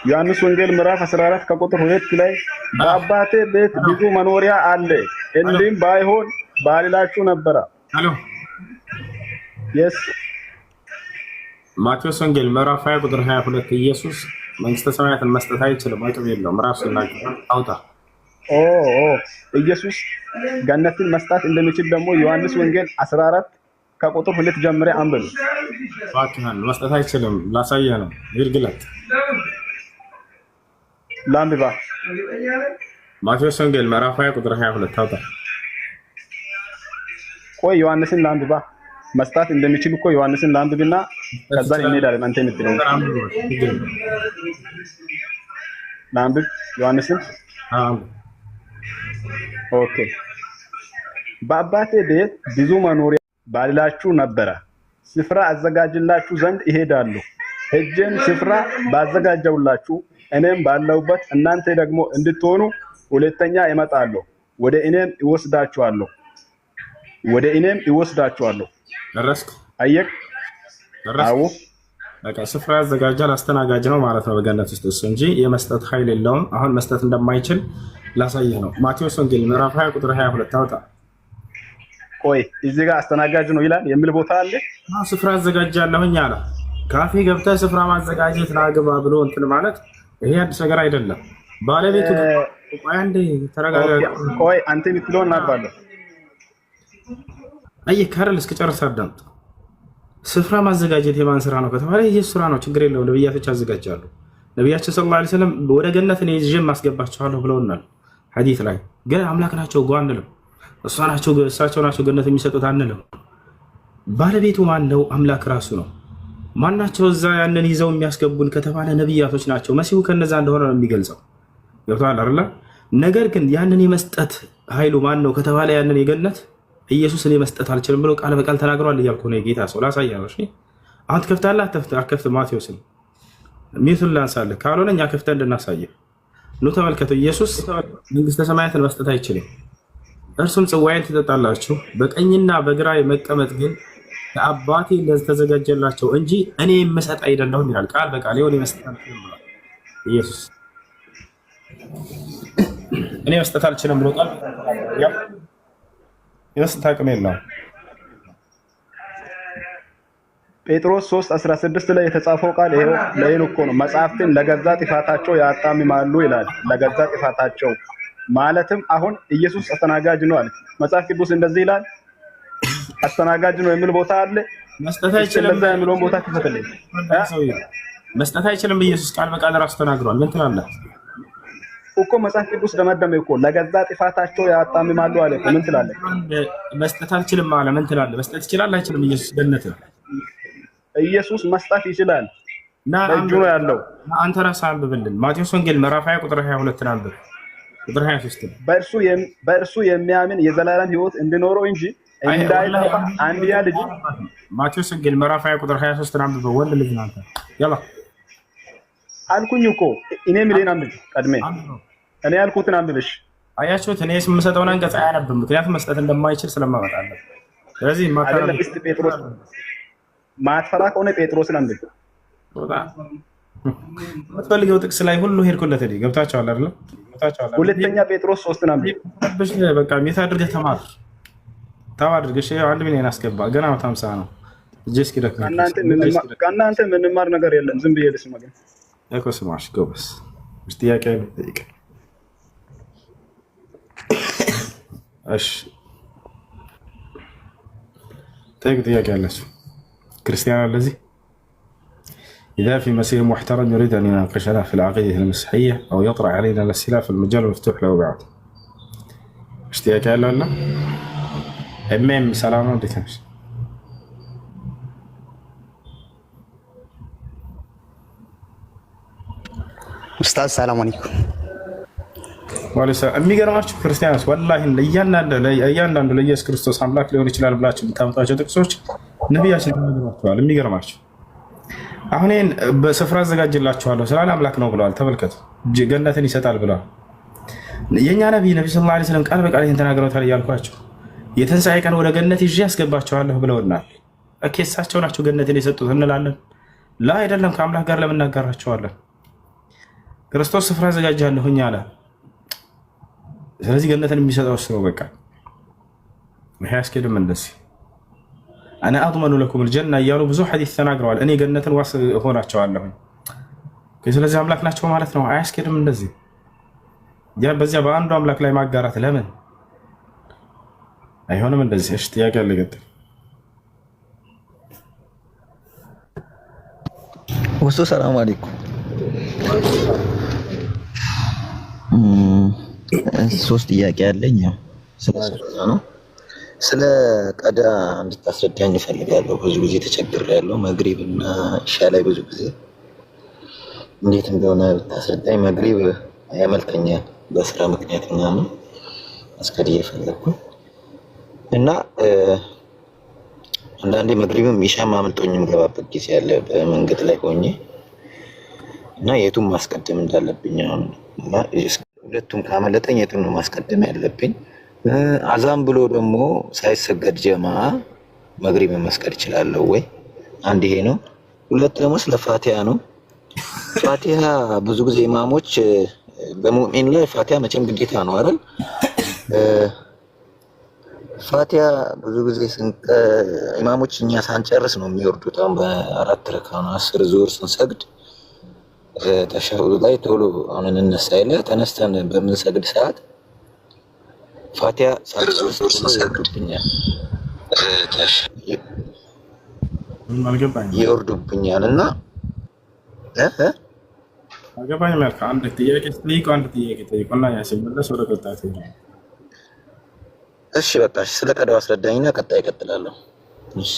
ዮሐንስ ወንጌል ምዕራፍ 14 ከቁጥር 2 ላይ በአባቴ ቤት ብዙ መኖሪያ አለ፣ እንዲህም ባይሆን ባልላችሁ ነበረ። የስ ማቴዎስ ወንጌል ምዕራፍ 20 ቁጥር 22 ኢየሱስ መንግስተ ሰማያትን መስጠት አይችልም፣ አቅም የለውም። ራሱ ይናገራል። አውጣ። ኢየሱስ ገነትን መስጠት እንደሚችል ደግሞ ዮሐንስ ወንጌል 14 ከቁጥር 2 ጀምሬ አንብብ። ባክህን መስጠት አይችልም። ላሳየህ ነው። ይርግለት ላንብባ። ማቴዎስ ወንጌል ምዕራፍ 20 ቁጥር 22 አውጣ። ቆይ ዮሐንስን ላንብባ። መስጠት እንደሚችል እኮ ዮሐንስን ላንብብና ከዛ እንሄዳለን። አንተ የምትለው ላንብብ ዮሐንስን። አዎ ኦኬ በአባቴ ቤት ብዙ መኖሪያ ባልላችሁ ነበረ። ስፍራ አዘጋጅላችሁ ዘንድ እሄዳለሁ። ሄጄም ስፍራ ባዘጋጀውላችሁ እኔም ባለሁበት እናንተ ደግሞ እንድትሆኑ ሁለተኛ እመጣለሁ፣ ወደ እኔም ይወስዳችኋለሁ። ደረስክ? አየክ? አዎ። በቃ ስፍራ ያዘጋጃል፣ አስተናጋጅ ነው ማለት ነው በገነት ውስጥ እሱ እንጂ የመስጠት ኃይል የለውም። አሁን መስጠት እንደማይችል ላሳይህ ነው። ማቴዎስ ወንጌል ምዕራፍ 20 ቁጥር 22 አውጣ። ቆይ እዚህ ጋር አስተናጋጅ ነው ይላል የሚል ቦታ አለ? ስፍራ አዘጋጃለሁኝ አለ። ካፌ ገብተህ ስፍራ ማዘጋጀት ናግባ ብሎ እንትን ማለት ይሄ አዲስ ነገር አይደለም። ባለቤቱ አንዴ ተረጋጋ። ቆይ አንተ የምትለውን እናባለሁ። አይ ካርል እስከጨርስ አዳምጥ። ስፍራ ማዘጋጀት የማን ስራ ነው ከተባለ ይሄ ስራ ነው። ችግር የለውም። ነብያቶች ያዘጋጃሉ። ነብያችን ሰለላሁ ዐለይሂ ወሰለም ወደ ገነት እኔ ይዤ ማስገባቸዋለሁ ብለውናል ሐዲስ ላይ። ግን አምላክ ናቸው ጓ አንልም። እሳቸው ናቸው ገነት የሚሰጡት አንልም። ባለቤቱ ማን ነው? አምላክ ራሱ ነው። ማናቸው እዛ ያንን ይዘው የሚያስገቡን ከተባለ ነብያቶች ናቸው። መሲሁ ከነዛ እንደሆነ ነው የሚገልጸው። ገብቶሃል አይደል? ነገር ግን ያንን የመስጠት ኃይሉ ማን ነው ከተባለ ያንን የገነት ኢየሱስ እኔ መስጠት አልችልም ብሎ ቃል በቃል ተናግሯል እያልኩ ነው። የጌታ ሰው ላሳያለሁ። እሺ አሁን ትከፍታለህ አትከፍትም? ማቴዎስን ሚቱን ላንሳልህ፣ ካልሆነ እኛ ከፍተን እንድናሳየህ ኑ ተመልከቱ። ኢየሱስ መንግስተ ሰማያትን መስጠት አይችልም። እርሱም ጽዋዬን ትጠጣላችሁ፣ በቀኝና በግራ መቀመጥ ግን ከአባቴ ለተዘጋጀላቸው እንጂ እኔ የምሰጥ አይደለሁም ይላል ቃል በቃል። ይሁን መስጠት አልችልም ብሏል ኢየሱስ። እኔ መስጠት አልችልም ብሎ ቃል የመስጠት አቅም የለውም። ጴጥሮስ 3:16 ላይ የተጻፈው ቃል ይሄው ለይን እኮ ነው። መጽሐፍትን ለገዛ ጥፋታቸው ያጣምማሉ ይላል። ለገዛ ጥፋታቸው ማለትም አሁን ኢየሱስ አስተናጋጅ ነው አለ መጽሐፍ ቅዱስ እንደዚህ ይላል። አስተናጋጅ ነው የሚል ቦታ አለ። መስጠት አይችልም ለዛ የሚለውን ቦታ ተፈተለኝ። መስጠት አይችልም ኢየሱስ ቃል በቃል ራሱ ተናግሯል። ምን ትላለህ እኮ መጽሐፍ ቅዱስ ደመደመ እኮ ለገዛ ጥፋታቸው ያጣምማሉ አለ። ምን ትላለህ? መስጠት አልችልም አለ። ምን ትላለህ? መስጠት ይችላል አይችልም? ኢየሱስ ገነት ነው። ኢየሱስ መስጠት ይችላል። እጁ ነው ያለው። አንተ ራስህ አንብብልን። ማቴዎስ ወንጌል ምዕራፍ 20 ቁጥር 22 አንብብ። ቁጥር 23 በእርሱ የሚያምን የዘላለም ሕይወት እንዲኖረው እንጂ እንዳይጠፋ አንድያ ልጅ። ማቴዎስ ወንጌል ምዕራፍ 20 ቁጥር 23 አንብብ። ወንድ ልጅ ነው አንተ። ያላ አልኩኝ እኮ እኔ ምሌን አንብብ። ቀድሜ እኔ ያልኩትን አንብብሽ። አያችሁት? እኔ የምሰጠውን አንቀጽ አያነብም፣ ምክንያቱም መስጠት እንደማይችል ስለማመጣለህ። ስለዚህ ጴጥሮስ ማትፈራ ከሆነ ጴጥሮስን አንብብ። የምትፈልገው ጥቅስ ላይ ሁሉ ሄድኩለት። ገብታችኋል አይደል? ሁለተኛ ጴጥሮስ 3 አንብብ። በቃ ሜታ አድርገህ ተማር አድርገሽ 1 ሚሊዮን አስገባ። ገና 50 ነው። እጄስ ኪደክ ከእናንተ ምንማር ነገር የለም። ዝም ብዬ ልስማ ግን እኮ ስማሽ ጎበስ። ጥያቄ ጠይቅ። እሺ ጠይቅ። ጥያቄ አላችሁ ክርስቲያን الذي إذا في مسيح محترم يريد أن يناقشنا في العقيدة المسيحية أو يطرح علينا الأسئلة في المجال مفتوح له بعد. اشتياق يا لنا أمين سلامة بديتمش أستاذ السلام عليكم. ወለሰ የሚገርማችሁ ክርስቲያኖች ወላሂ እያንዳንዱ ለኢየሱስ ክርስቶስ አምላክ ሊሆን ይችላል ብላችሁ የምታመጣቸው ጥቅሶች ነቢያችን ተናግረዋል። የሚገርማችሁ አሁን ይህን በስፍራ አዘጋጅላችኋለሁ ስላለ አምላክ ነው ብለዋል። ተመልከቱ፣ ገነትን ይሰጣል ብለዋል። የእኛ ነቢይ ሰለላሁ ዐለይሂ ወሰለም ቃል በቃል ይህን ተናግረውታል እያልኳቸው የትንሣኤ ቀን ወደ ገነት ይዤ ያስገባቸዋለሁ ብለውናል። እሳቸው ናቸው ገነትን የሰጡት እንላለን? ላ አይደለም። ከአምላክ ጋር ለምን እናጋራቸዋለን? ክርስቶስ ስፍራ አዘጋጃለሁኝ አለ። ስለዚህ ገነትን የሚሰጠው እሱ ነው። በቃ ይሄ አያስኬድም። እንደዚህ አና አضمن لكم الجنه እያሉ ብዙ ሐዲስ ተናግረዋል። እኔ ገነትን ዋስ እሆናቸዋለሁኝ። ስለዚህ አምላክ ናቸው ማለት ነው። አያስኬድም እንደዚህ። ያ በዚያ በአንዱ አምላክ ላይ ማጋራት ለምን አይሆንም? እንደዚህ እሺ፣ ጥያቄ አለ። ገጠም ወሶ ሰላም አለይኩም። ሶስት ጥያቄ አለኝ። ስለ ቀዳ እንድታስረዳኝ እፈልጋለሁ። ብዙ ጊዜ ተቸግሬያለሁ። መግሪብ እና ኢሻ ላይ ብዙ ጊዜ እንዴት እንደሆነ ብታስረዳኝ። መግሪብ ያመልጠኛል በስራ ምክንያት ምናምን አስከድዬ ፈለግኩ። እና አንዳንዴ መግሪብም ኢሻም አምልጦኝ የምገባበት ጊዜ አለ በመንገድ ላይ ሆኜ እና የቱን ማስቀደም እንዳለብኝ አሁን እና ሁለቱም ካመለጠኝ የቱን ነው ማስቀደም ያለብኝ? አዛን ብሎ ደግሞ ሳይሰገድ ጀማ መግሪብ መስገድ እችላለሁ ወይ? አንድ ይሄ ነው። ሁለት ደግሞ ስለ ፋቲሃ ነው። ፋቲሃ ብዙ ጊዜ ኢማሞች በሙእሚን ላይ ፋቲሃ መቼም ግዴታ ነው አይደል? ፋቲሃ ብዙ ጊዜ ኢማሞች እኛ ሳንጨርስ ነው የሚወርዱት። አሁን በአራት ረካ ነው 10 ዙር ስንሰግድ ተሻሁድ ላይ ቶሎ አሁን እንነሳ ይለ ተነስተን በምንሰግድ ሰዓት ፋቲሃ ሳንሰግድብኛል ይወርዱብኛል እና አገባኝ መልካ አንድ ጥያቄ ጠይቁና ያሲመለስ ወደ ቀጣይ ትሄዳለህ። እሺ በቃ ስለ ቀዳው አስረዳኝና ቀጣይ እቀጥላለሁ። እሺ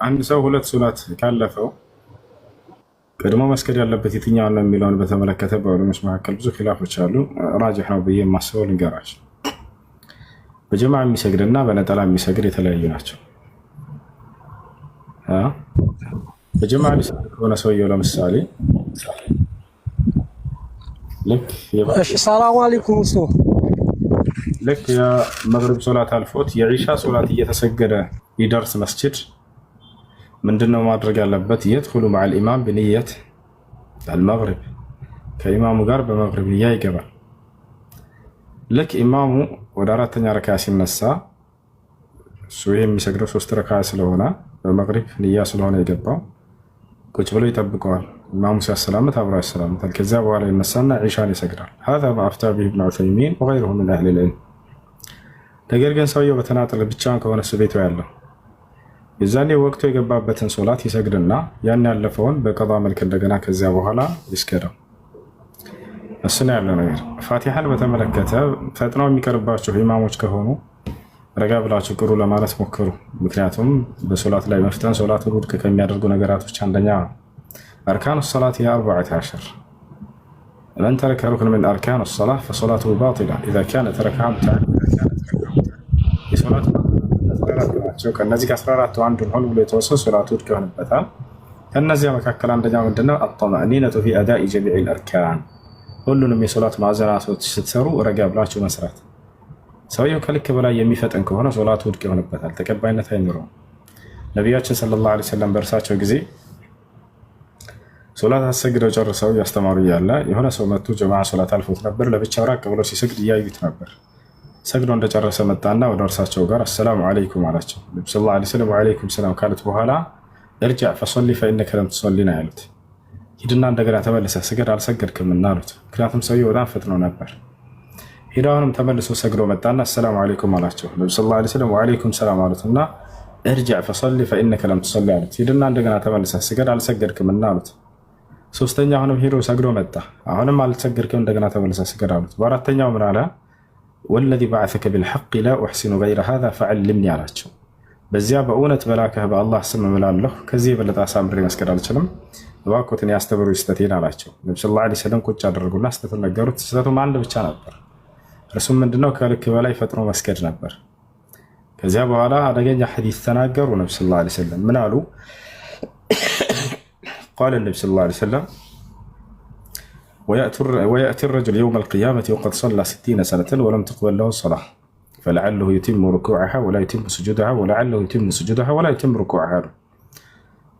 አንድ ሰው ሁለት ሶላት ካለፈው ቀድሞ መስገድ ያለበት የትኛውን ነው የሚለውን በተመለከተ በዑለሞች መካከል ብዙ ኺላፎች አሉ። ራጅህ ነው ብዬ የማስበው ልንገራችሁ። በጀማዓ የሚሰግድና በነጠላ የሚሰግድ የተለያዩ ናቸው። በጀማዓ ሊሰግድ ከሆነ ሰውየው ለምሳሌ ሰላሙ አለይኩም ልክ የመግሪብ ሶላት አልፎት የዒሻ ሶላት እየተሰገደ ይደርስ መስጂድ ምንድነው ማድረግ ያለበት? የድኹሉ መዐል ኢማም ብንየት አልመግሪብ ከኢማሙ ጋር በመግሪብ ንያ ይገባል። ልክ ኢማሙ ወደ አራተኛ ረካ ሲነሳ እሱ የሚሰግደው 3 ረካ ስለሆነ በመግሪብ ንያ ስለሆነ የገባው ቁጭ ብሎ ይጠብቀዋል። ኢማሙ ሲያሰላምት አብሮ ያሰላምታል። ከዚያ በኋላ ይነሳና ዒሻን ይሰግዳል። هذا ما أفتى به ابن عثيمين وغيره من أهل العلم። ነገር ግን ሰውየው በተናጠለ ብቻውን ከሆነ ቤቱ ያለው የዛኔ ወቅቱ የገባበትን ሶላት ይሰግድና ያን ያለፈውን በቀዷ መልክ እንደገና ከዚያ በኋላ ይስገደው። እሱ ነው ያለው ነገር። ፋቲሃን በተመለከተ ፈጥነው የሚቀርባቸው ኢማሞች ከሆኑ ረጋ ብላችሁ ቅሩ ለማለት ሞክሩ። ምክንያቱም በሶላት ላይ መፍጠን ሶላቱን ውድቅ ከሚያደርጉ ነገራቶች አንደኛ أركان الصلاة هي 14. من ترك ركن من أركان الصلاة فصلاته باطلة إذا كان تركها متعمدا. صلاة ከነዚህ ከ14 አንዱን ሁሉ የተወሰኑ ሶላቶች ከሆነበታል። ከነዚያ መካከል አንደኛው ምንድነው? الطمأنينة في أداء جميع الأركان ሁሉንም የሶላት ማዕዘናቶች ስትሰሩ ረጋ ብላችሁ መስራት። ሰውየው ከልክ በላይ የሚፈጥን ከሆነ ሶላቱ ውድቅ ይሆንበታል፣ ተቀባይነት አይኖረውም። ነቢያችን ሰለላሁ ዐለይሂ ወሰለም በእርሳቸው ጊዜ ሶላት አሰግደው ጨርሰው ያስተማሩ እያለ የሆነ ሰው መጥቶ ጀማዓ ሶላት አልፎት ነበር። ለብቻው ራቅ ብሎ ሲሰግድ እያዩት ነበር። ሰግዶ እንደጨረሰ መጣና ወደ እርሳቸው ጋር አሰላሙ አለይኩም አላቸው። ነብዩ ሰለላሁ ዐለይሂ ወሰለም ወአለይኩም ሰላም ካሉት በኋላ እርጅዕ ፈሶሊ ፈኢነከ ለም ትሶሊ ነው ያሉት። ሂድና እንደገና ተመልሰህ ስገድ አልሰገድክምና አሉት። ምክንያቱም ሰውየው በጣም ፈጥኖ ነበር። ሂዳውንም ተመልሶ ሰግዶ መጣና አሰላሙ አለይኩም አላቸው። ነብዩ ሰለላሁ ዐለይሂ ወሰለም ወአለይኩም ሰላም አሉትና እርጅዕ ፈሶሊ ፈኢነከ ለም ትሶሊ አሉት። ሂድና እንደገና ተመልሰህ ስገድ አልሰገድክምና አሉት። ሶስተኛ አሁንም ሄዶ ሰግዶ መጣ። አሁንም አልሰገድክም እንደገና ተመልሰህ ስገድ አሉት። በአራተኛው ምን አለ? ወለዚ በዐሰከ ቢልሐቅ ላ ኡሕሲኑ ገይረ ሃዛ ፈዐልምኒ አላቸው። በዚያ በእውነት በላከህ በአላህ ስም እምላለሁ ከዚህ የበለጠ አሳምሬ መስገድ አልችልም፣ እባክዎትን ያስተምሩ ስህተቴን አላቸው። ነብዩ ሰለላሁ ዐለይሂ ወሰለም ቁጭ አደረጉና ስህተቱን ነገሩት። ስህተቱም አንድ ብቻ ነበር። እርሱም ምንድነው? ከልክ በላይ ፈጥኖ መስገድ ነበር። ከዚያ በኋላ አደገኛ ሐዲስ ተናገሩ። ነብዩ ሰለላሁ ዐለይሂ ወሰለም ምን አሉ? قال النبي صلى الله عليه وسلم ويأتي الرجل يوم القيامة وقد صلى 60 سنة ولم تقبل له الصلاة فلعله يتم ركوعها ولا يتم سجودها ولعله يتم سجودها ولا يتم ركوعها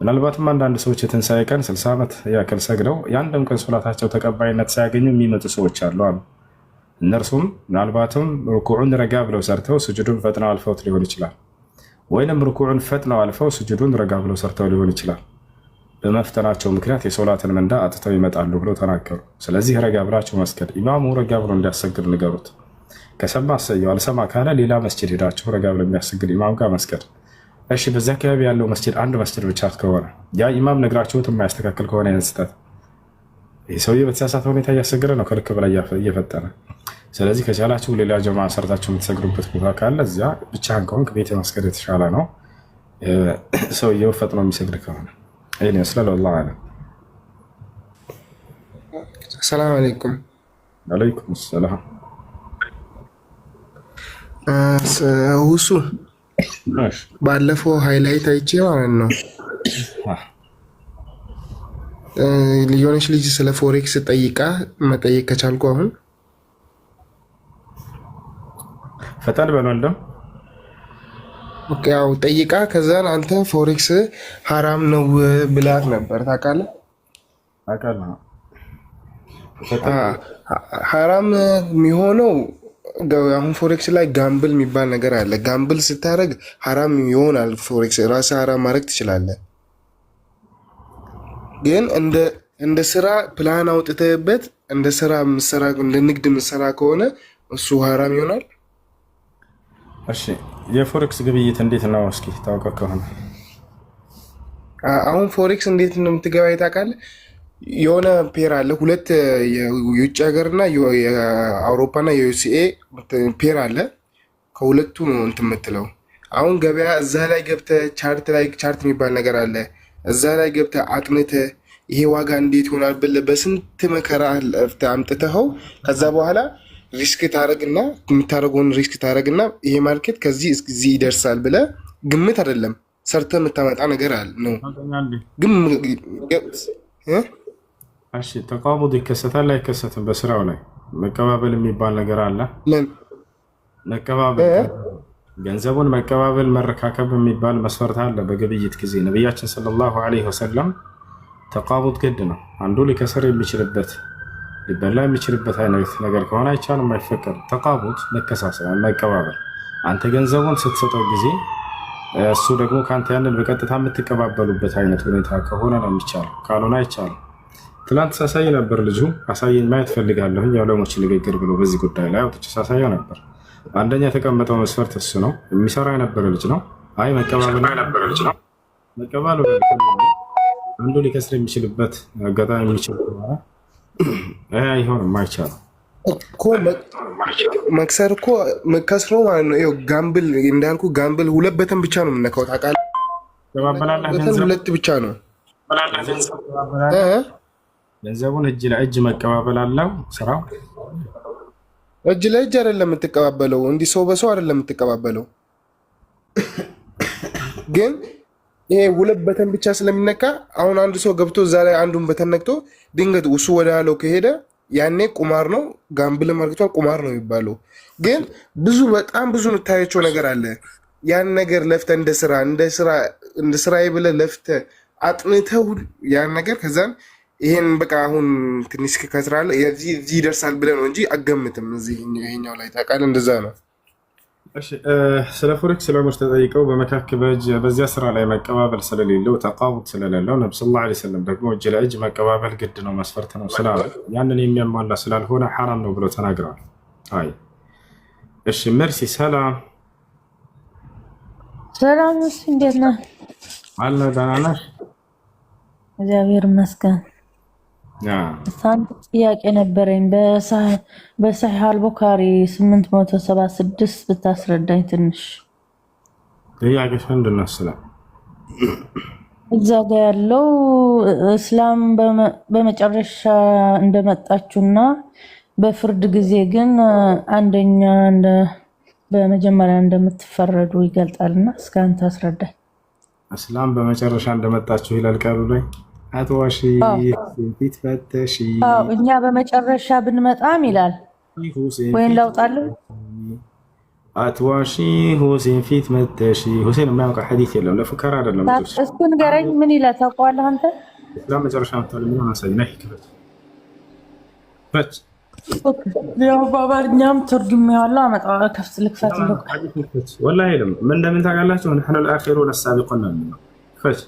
ምናልባትም አንዳንድ ሰዎች የትንሣኤ ቀን 60 ዓመት ያክል ሰግደው የአንድም ቀን ሶላታቸው ተቀባይነት ሳያገኙ የሚመጡ ሰዎች አሉ። እነርሱም ምናልባትም ሩኩዑን ረጋ ብለው ሰርተው ስጁዱን ፈጥነው አልፈውት ሊሆን ይችላል፣ ወይንም ሩኩዑን ፈጥነው አልፈው ስጁዱን ረጋ ብለው ሰርተው ሊሆን ይችላል። በመፍተናቸው ምክንያት የሶላትን ምንዳ አጥተው ይመጣሉ ብለው ተናገሩ። ስለዚህ ረጋ ብላችሁ መስገድ፣ ኢማሙ ረጋ ብሎ እንዲያሰግድ ንገሩት። ከሰማ አሰየው፣ አልሰማ ካለ ሌላ መስጂድ ሄዳችሁ ረጋ ብሎ የሚያሰግድ ኢማም ጋር መስገድ። እሺ በዚያ አካባቢ ያለው መስጂድ አንድ መስጂድ ብቻ ከሆነ ያ ኢማም ነግራችሁት የማያስተካክል ከሆነ ያንስታት ይህ ሰውዬ በተሳሳተ ሁኔታ እያሰገደ ነው፣ ከልክ በላይ እየፈጠነ። ስለዚህ ከቻላችሁ ሌላ ጀማዓ ሰርታችሁ የምትሰግዱበት ቦታ ካለ እዚያ ብቻህን ከሆንክ ቤት መስገድ የተሻለ ነው፣ ሰውዬው ፈጥኖ የሚሰግድ ከሆነ። ይህን ይመስላል። ወላሂ አዕለም። ሰላም አለይኩም። ወአለይኩም ሰላም። ሁሱ ባለፈው ሃይላይት አይቼ ማለት ነው የሆነች ልጅ ስለ ፎሬክስ ጠይቃ መጠየቅ ከቻልኩ አሁን ፈጣን በለው ኦኬ ያው ጠይቃ ከዛን አንተ ፎሬክስ ሐራም ነው ብላት ነበር ታውቃለህ? ሐራም የሚሆነው አሁን ፎሬክስ ላይ ጋምብል የሚባል ነገር አለ። ጋምብል ስታደርግ ሐራም ይሆናል። ፎሬክስ ራስህ ሐራም ማድረግ ትችላለህ። ግን እንደ ስራ ፕላን አውጥተህበት እንደ ስራ ምሰራ እንደ ንግድ ምሰራ ከሆነ እሱ ሐራም ይሆናል። እሺ የፎሬክስ ግብይት እንዴት ነው? እስኪ ታውቀው ከሆነ አሁን ፎሬክስ እንዴት ነው የምትገባይ ታውቃለህ? የሆነ ፔር አለ። ሁለት የውጭ ሀገርና የአውሮፓና የዩሲኤ ፔር አለ። ከሁለቱ ነው እንትን የምትለው። አሁን ገበያ እዛ ላይ ገብተህ ቻርት የሚባል ነገር አለ። እዛ ላይ ገብተህ አጥንተህ ይሄ ዋጋ እንዴት ይሆናል ብለህ በስንት መከራ አምጥተኸው ከዛ በኋላ ሪስክ ታደርግና የምታደርገውን ሪስክ ታደርግና ይሄ ማርኬት ከዚህ እስከዚህ ይደርሳል ብለህ ግምት አይደለም ሰርተህ የምታመጣ ነገር አለ ነው። ግን እሺ ተቃውሞ ይከሰታል አይከሰትም? በስራው ላይ መቀባበል የሚባል ነገር አለ። መቀባበል ገንዘቡን መቀባበል መረካከብ የሚባል መስፈርት አለ በግብይት ጊዜ። ነቢያችን ሰለላሁ ዐለይሂ ወሰለም ተቃቡት ግድ ነው። አንዱ ሊከስር የሚችልበት ሊበላ የሚችልበት አይነት ነገር ከሆነ አይቻልም፣ አይፈቀድም። ተቃቡት መከሳሰብ መቀባበል። አንተ ገንዘቡን ስትሰጠው ጊዜ እሱ ደግሞ ከአንተ ያንን በቀጥታ የምትቀባበሉበት አይነት ሁኔታ ከሆነ ነው የሚቻለው፣ ካልሆነ አይቻልም። ትላንት ሳሳይ ነበር ልጁ አሳየኝ ማየት ፈልጋለሁ የዑለሞች ንግግር ብሎ በዚህ ጉዳይ ላይ አውጥቼ ሳሳየው ነበር። አንደኛ የተቀመጠው መስፈርት እሱ ነው። የሚሰራ የነበረ ልጅ ነው። አይ መቀባበሉ አንዱ ሊከስር የሚችልበት አጋጣሚ የሚችል ከሆነ አይሆንም፣ አይቻልም እኮ መክሰር እኮ መከስረው ማለት ነው። ይኸው ጋምብል እንዳልኩ ጋምብል ሁለት በተን ብቻ ነው የምነካው ታውቃለህ። ሁለት ብቻ ነው ገንዘቡን እጅ ለእጅ መቀባበል አለው ስራው። እጅ ለእጅ አይደለም የምትቀባበለው፣ እንዲህ ሰው በሰው አይደለም የምትቀባበለው። ግን ይሄ ሁለት በተን ብቻ ስለሚነካ አሁን አንድ ሰው ገብቶ እዛ ላይ አንዱን በተን ነክቶ ድንገት እሱ ወደ ያለው ከሄደ ያኔ ቁማር ነው። ጋምብል ማርኬቷል ቁማር ነው የሚባለው። ግን በጣም ብዙ የምታያቸው ነገር አለ። ያን ነገር ለፍተህ እንደ ስራ ብለህ ለፍተህ አጥንተው ያን ነገር ከዛን ይሄን በቃ አሁን ትንሽ ከስራለ እዚህ ይደርሳል ብለህ ነው እንጂ አገምትም። እዚህ ይሄኛው ላይ ታውቃለህ፣ እንደዛ ነው። እሺ ስለ ፎሬክስ ስለሞች ተጠይቀው በመካከል በዚያ ስራ ላይ መቀባበል ስለሌለው ተቃቡት ስለሌለው ነብዩ ሰለላሁ ዐለይሂ ወሰለም ደግሞ እጅ ለእጅ መቀባበል ግድ ነው መስፈርት ነው ስላለ ያንን የሚያሟላ ስላልሆነ ሐራም ነው ብለው ተናግረዋል። አይ እሺ መርሲ ሰላም እንዴት ነህ? አለ ደህና ነሽ? እግዚአብሔር ይመስገን። አንድ ጥያቄ ነበረኝ። በሰሒህ አልቡኻሪ 876 ብታስረዳኝ ትንሽ። ጥያቄሽ ምንድን ነው? እዛ ጋ ያለው እስላም በመጨረሻ እንደመጣችሁና በፍርድ ጊዜ ግን አንደኛ በመጀመሪያ እንደምትፈረዱ ይገልጣልና እስከ አንተ አስረዳኝ። እስላም በመጨረሻ እንደመጣችሁ ይላል ቃሉ ላይ። አትዋሺ ፊት ፈተሺ። እኛ በመጨረሻ ብንመጣም ይላል ወይን ላውጣለሁ። አትዋሺ ሁሴን ፊት መተሺ። ሁሴን የማያውቀው ሐዲስ የለም፣ ለፉከራ አይደለም። እሱ ንገረኝ፣ ምን ይላል ታውቀዋለህ አንተ? እስላም መጨረሻ መጥቷል የሚለውን አሳይ። ነይ ክፈት ፈች። ያው በአማርኛም ተርጉሜዋለሁ። አመጣው ከፍት ልክፈት እንደው ወላሂ የለም። ምን እንደምን ታውቃላችሁ? ነህኑ الآخرون السابقون ነው። ፈች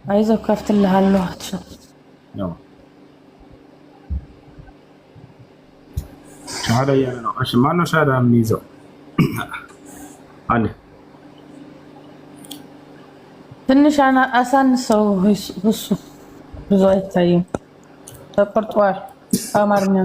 አይዞህ ከፍትልሃለሁ። ነው ሻሃዳ ያለ ነው። እሺ ማነው ሻሃዳ የሚይዘው? አለ ትንሽ አሳንሰው እሱ ብዙ አይታይም፣ ተቆርጧል። አማርኛ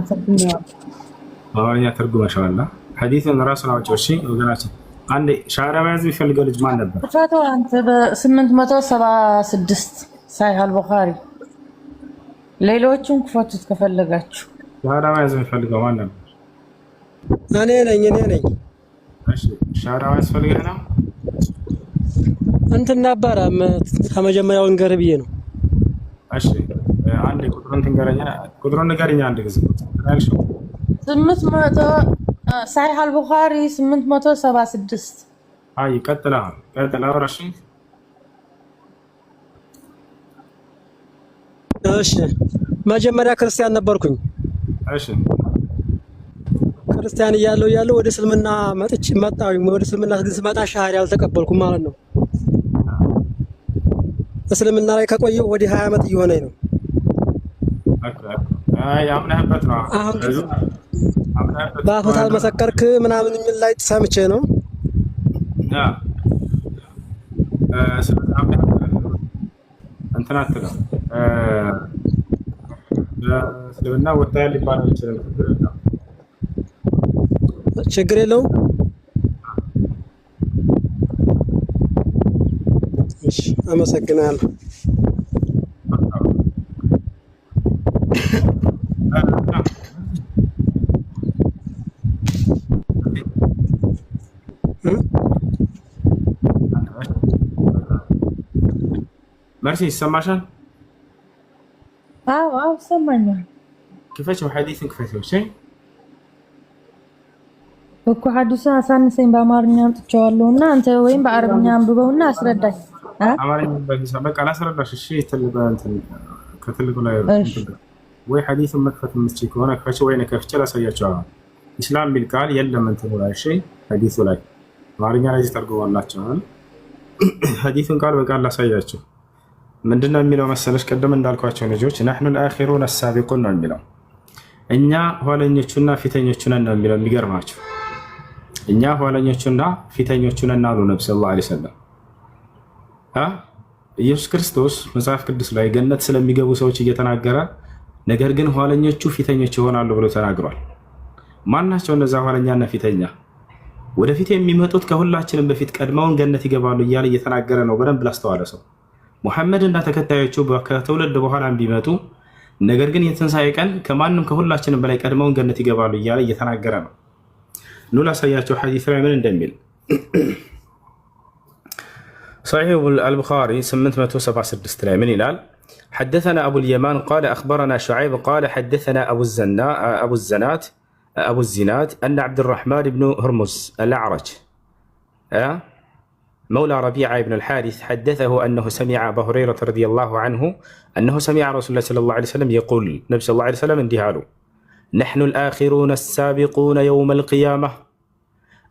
ተርጉመሻል። ሐዲሱን ራሱን አውጪው። እሺ ወገናችን አንዴ ሻሃዳ መያዝ የሚፈልገው ልጅ ማን ነበር? ፈተው አንተ በ876 ሰሒህ አልቡኻሪ። ሌሎቹን ክፈቱት ከፈለጋችሁ። ሻሃዳ መያዝ የሚፈልገው ማን ነበር? እኔ ነኝ። እሺ ሻራው ያስፈልገህ ነው እንትን ነበረ ከመጀመሪያው እንገር ብዬ ነው። እሺ አንድ ቁጥሩን ንገረኝ አንድ ጊዜ አልሽው 800 صحيح البخاري 876 አይ ቀጥላ ወራሽ እሺ መጀመሪያ ክርስቲያን ነበርኩኝ። እሺ ክርስቲያን እያለሁ ወደ እስልምና መጣሁኝ። ወደ እስልምና ግን ስመጣ ሻሃዳ አልተቀበልኩም ማለት ነው። እስልምና ላይ ከቆየሁ ወደ 20 ዓመት እየሆነኝ ነው። አምነህበት ነው? በአፍህ አልመሰከርክ ምናምን የሚል ላይ ሰምቼ ነው። እንትን አትለው እስልምና ወጣህ ሊባል ይችላል። ችግር የለውም። እሺ አመሰግናለሁ። مرسي يسمعشان؟ سمعنا. كيفاش حديث كيفاش شيء؟ እኮ ሐዲሱ አሳንሰኝ በአማርኛ አምጥቼዋለሁ እና አንተ ወይም በአረብኛ አንብበውና አስረዳኝ። አማርኛ በቃ ላስረዳሽ። እሺ ከትልቁ ላይ ወይ ሐዲስ መክፈት የምትችይ ከሆነ ክፈች፣ ወይ ከፍቼ ላሳያቸው። ኢስላም የሚል ቃል የለም እንትኑ ላይ። እሺ ሐዲሱ ላይ አማርኛ ላይ ተርጉሞላቸዋል። ሐዲሱን ቃል በቃል ላሳያቸው። ምንድነው የሚለው መሰለሽ? ቀደም እንዳልኳቸው ልጆች ነህኑ الآخرون السابقون ነው የሚለው። እኛ ኋለኞቹና ፊተኞቹ ነን ነው የሚለው። የሚገርማቸው እኛ ኋለኞቹና ፊተኞቹ ነን አሉ ነብዩ ሰለላሁ ዐለይሂ ወሰለም። ኢየሱስ ክርስቶስ መጽሐፍ ቅዱስ ላይ ገነት ስለሚገቡ ሰዎች እየተናገረ ነገር ግን ኋለኞቹ ፊተኞች ይሆናሉ ብሎ ተናግሯል። ማናቸው እነዛ ኋለኛና ፊተኛ? ወደፊት የሚመጡት ከሁላችንም በፊት ቀድመውን ገነት ይገባሉ እያለ እየተናገረ ነው። በደንብ ላስተዋለ ሰው ሙሐመድ እና ተከታዮቹ ከትውልድ በኋላ ቢመጡ ነገር ግን የትንሣኤ ቀን ከማንም ከሁላችንም በላይ ቀድመውን ገነት ይገባሉ እያለ እየተናገረ ነው። ኑ ላሳያቸው ሐዲስ ላይ ምን እንደሚል። صحيح البخاري 876 ላይ ምን ይላል? حدثنا أبو اليمان قال أخبرنا شعيب قال حدثنا أبو الزناد أن عبد الرحمن بن هرمز الأعرج مولى ربيعة بن الحارث حدثه أنه سمع أبا هريرة رضي الله عنه أنه سمع رسول الله صلى الله عليه وسلم يقول النبي صلى الله عليه وسلم اندهاله نحن الآخرون السابقون يوم القيامة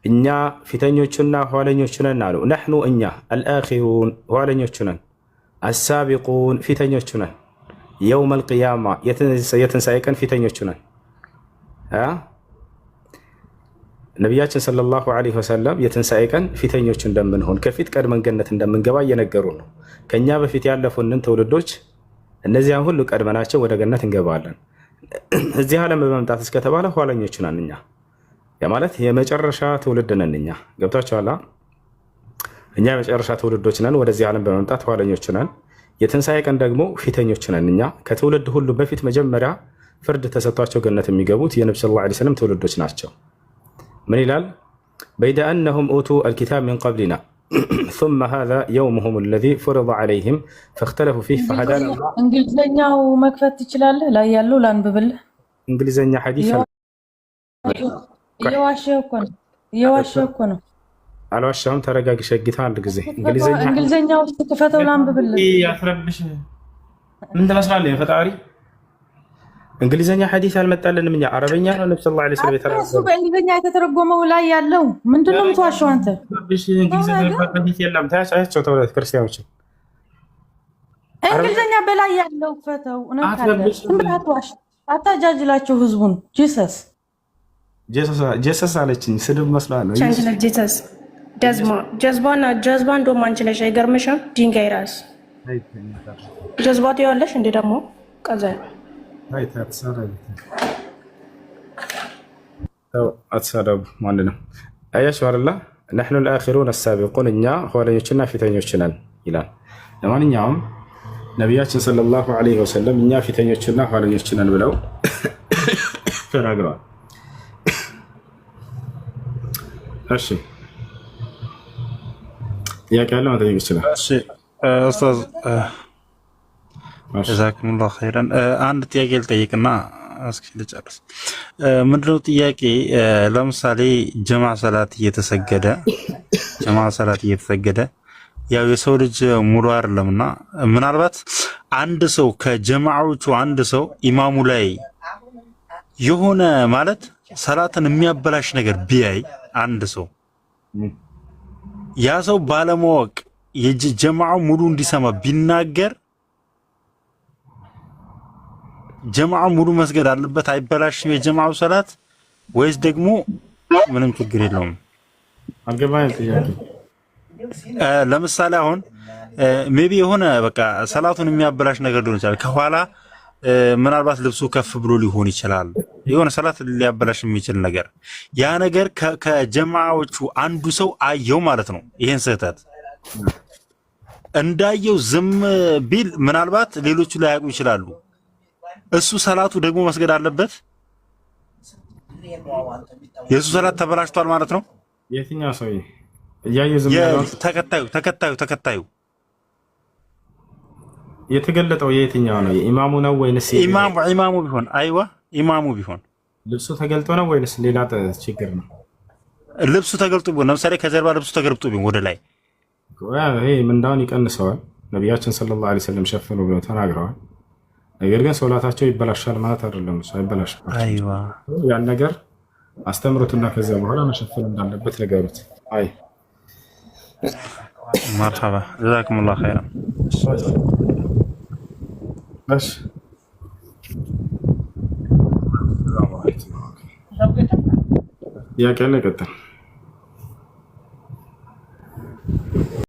إنيا فتنيوشنا هوالنيوشنا نالو نحن إنيا الآخرون هوالنيوشنا السابقون فتنيوشنا يوم القيامة يتنسايكن فتنيوشنا ነቢያችን ሰለላሁ ዐለይሂ ወሰለም የትንሣኤ ቀን ፊተኞች እንደምንሆን ከፊት ቀድመን ገነት እንደምንገባ እየነገሩ ነው። ከኛ በፊት ያለፉንን ትውልዶች እነዚያን ሁሉ ቀድመናቸው ወደ ገነት እንገባለን። እዚህ ዓለም በመምጣት እስከተባለ ኋለኞች ነን እኛ። ያ ማለት የመጨረሻ ትውልድ ነን እኛ። ገብታችኋል? እኛ የመጨረሻ ትውልዶች ነን። ወደዚህ ዓለም በመምጣት ኋለኞች ነን። የትንሣኤ ቀን ደግሞ ፊተኞች ነን እኛ። ከትውልድ ሁሉ በፊት መጀመሪያ ፍርድ ተሰጥቷቸው ገነት የሚገቡት የነብዩ ሰለላሁ ዐለይሂ ወሰለም ትውልዶች ናቸው። من ይላል? بيد أنهم أوتوا الكتاب من قبلنا ثم هذا يومهم الذي فرض عليهم فاختلفوا فيه فهدانا الله. እንግሊዘኛው መክፈት ትችላለህ? ላይ ያለው ላንብብልህ። እንግሊዘኛ ሐዲስ እየዋሸህ እኮ ነው። አልዋሻሁም። ተረጋግሽ ጌታ። አንድ ጊዜ እንግሊዘኛው ውስጥ ክፈተው ላንብብልህ። ያፍረብሽ ምን ትመስላለህ? ፈጣሪ እንግሊዘኛ ሐዲስ አልመጣልንም። እኛ አረበኛ ነው ነብዩ ሰለላሁ ዐለይሂ ወሰለም የተረጎመው። እሱ በእንግሊዘኛ የተተረጎመው ላይ ያለው ምንድነው የምትዋሸው አንተ? እንግሊዘኛ ሐዲስ የለም። ታያቸው ተውለት ክርስቲያኖች እንግሊዘኛ በላይ ያለው ፈተው እውነት አለ። እንባትዋሽ አታጃጅላቸው ህዝቡን። ጄሰስ አለችኝ። ስድብ መስሏል ነው ቻንችለር ጄሰስ ጀዝባና እንደውም አንቺ ነሽ። አይገርምሽም? ድንጋይ ራስ ጀዝባቱ ያለሽ እንዴ ደግሞ ቀዘ አትሳደቡ። ማን ነው አያችሁ አይደለ? ነሕኑ الآخرون السابقون እኛ ኋለኞችና ፊተኞች ነን ይላል። ለማንኛውም ነቢያችን ሰለላሁ ዐለይሂ ወሰለም እኛ ፊተኞችና ኋለኞች ነን ብለው ተናግረዋል። እሺ ጥያቄ ያለው መጠየቅ ይችላል። እሺ ኡስታዝ ጀዛኩሙላህ ኸይረን። አንድ ጥያቄ ልጠይቅና እስኪ ልጨርስ። ምንድነው ጥያቄ? ለምሳሌ ጀማዓ ሰላት እየተሰገደ ያው የሰው ልጅ ሙሉ አይደለምና ምናልባት አንድ ሰው ከጀማዓዎቹ አንድ ሰው ኢማሙ ላይ የሆነ ማለት ሰላትን የሚያበላሽ ነገር ቢያይ አንድ ሰው ያ ሰው ባለማወቅ የጀማዓው ሙሉ እንዲሰማ ቢናገር ጀማዓው ሙሉ መስገድ አለበት? አይበላሽም የጀማዓው ሰላት ወይስ ደግሞ ምንም ችግር የለውም? አልገባኝ ጥያቄ። ለምሳሌ አሁን ሜቢ የሆነ በቃ ሰላቱን የሚያበላሽ ነገር ሊሆን ይችላል። ከኋላ ምናልባት ልብሱ ከፍ ብሎ ሊሆን ይችላል። የሆነ ሰላት ሊያበላሽ የሚችል ነገር ያ ነገር ከጀማዓዎቹ አንዱ ሰው አየው ማለት ነው። ይሄን ስህተት እንዳየው ዝም ቢል ምናልባት ሌሎቹ ላያውቁ ይችላሉ። እሱ ሰላቱ ደግሞ መስገድ አለበት? የሱ ሰላት ተበላሽቷል ማለት ነው። የትኛው ሰው እያየ ዝም ያለው? ተከታዩ የተገለጠው የትኛው ነው? የኢማሙ ነው ወይንስ ኢማሙ ቢሆን አይዋ ኢማሙ ቢሆን ልብሱ ተገልጦ ነው ወይንስ ሌላ ችግር ነው? ልብሱ ተገልጦ ቢሆን ለምሳሌ ከጀርባ ልብሱ ተገልጦ ቢሆን ወደ ላይ ይሄ ምንዳውን ይቀንሰዋል። ነቢያችን ሰለላሁ ዐለይሂ ወሰለም ሸፈኑ ብለው ተናግረዋል። ነገር ግን ሶላታቸው ይበላሻል ማለት አይደለም። እሱ አይበላሽም። አይዋ ያን ነገር አስተምሩትና ከዛ በኋላ መሸፈን እንዳለበት ነገሩት። አይ መርሐባ ጀዛኩሙላህ ኸይራን። እሺ ጥያቄ አለ? ቀጥል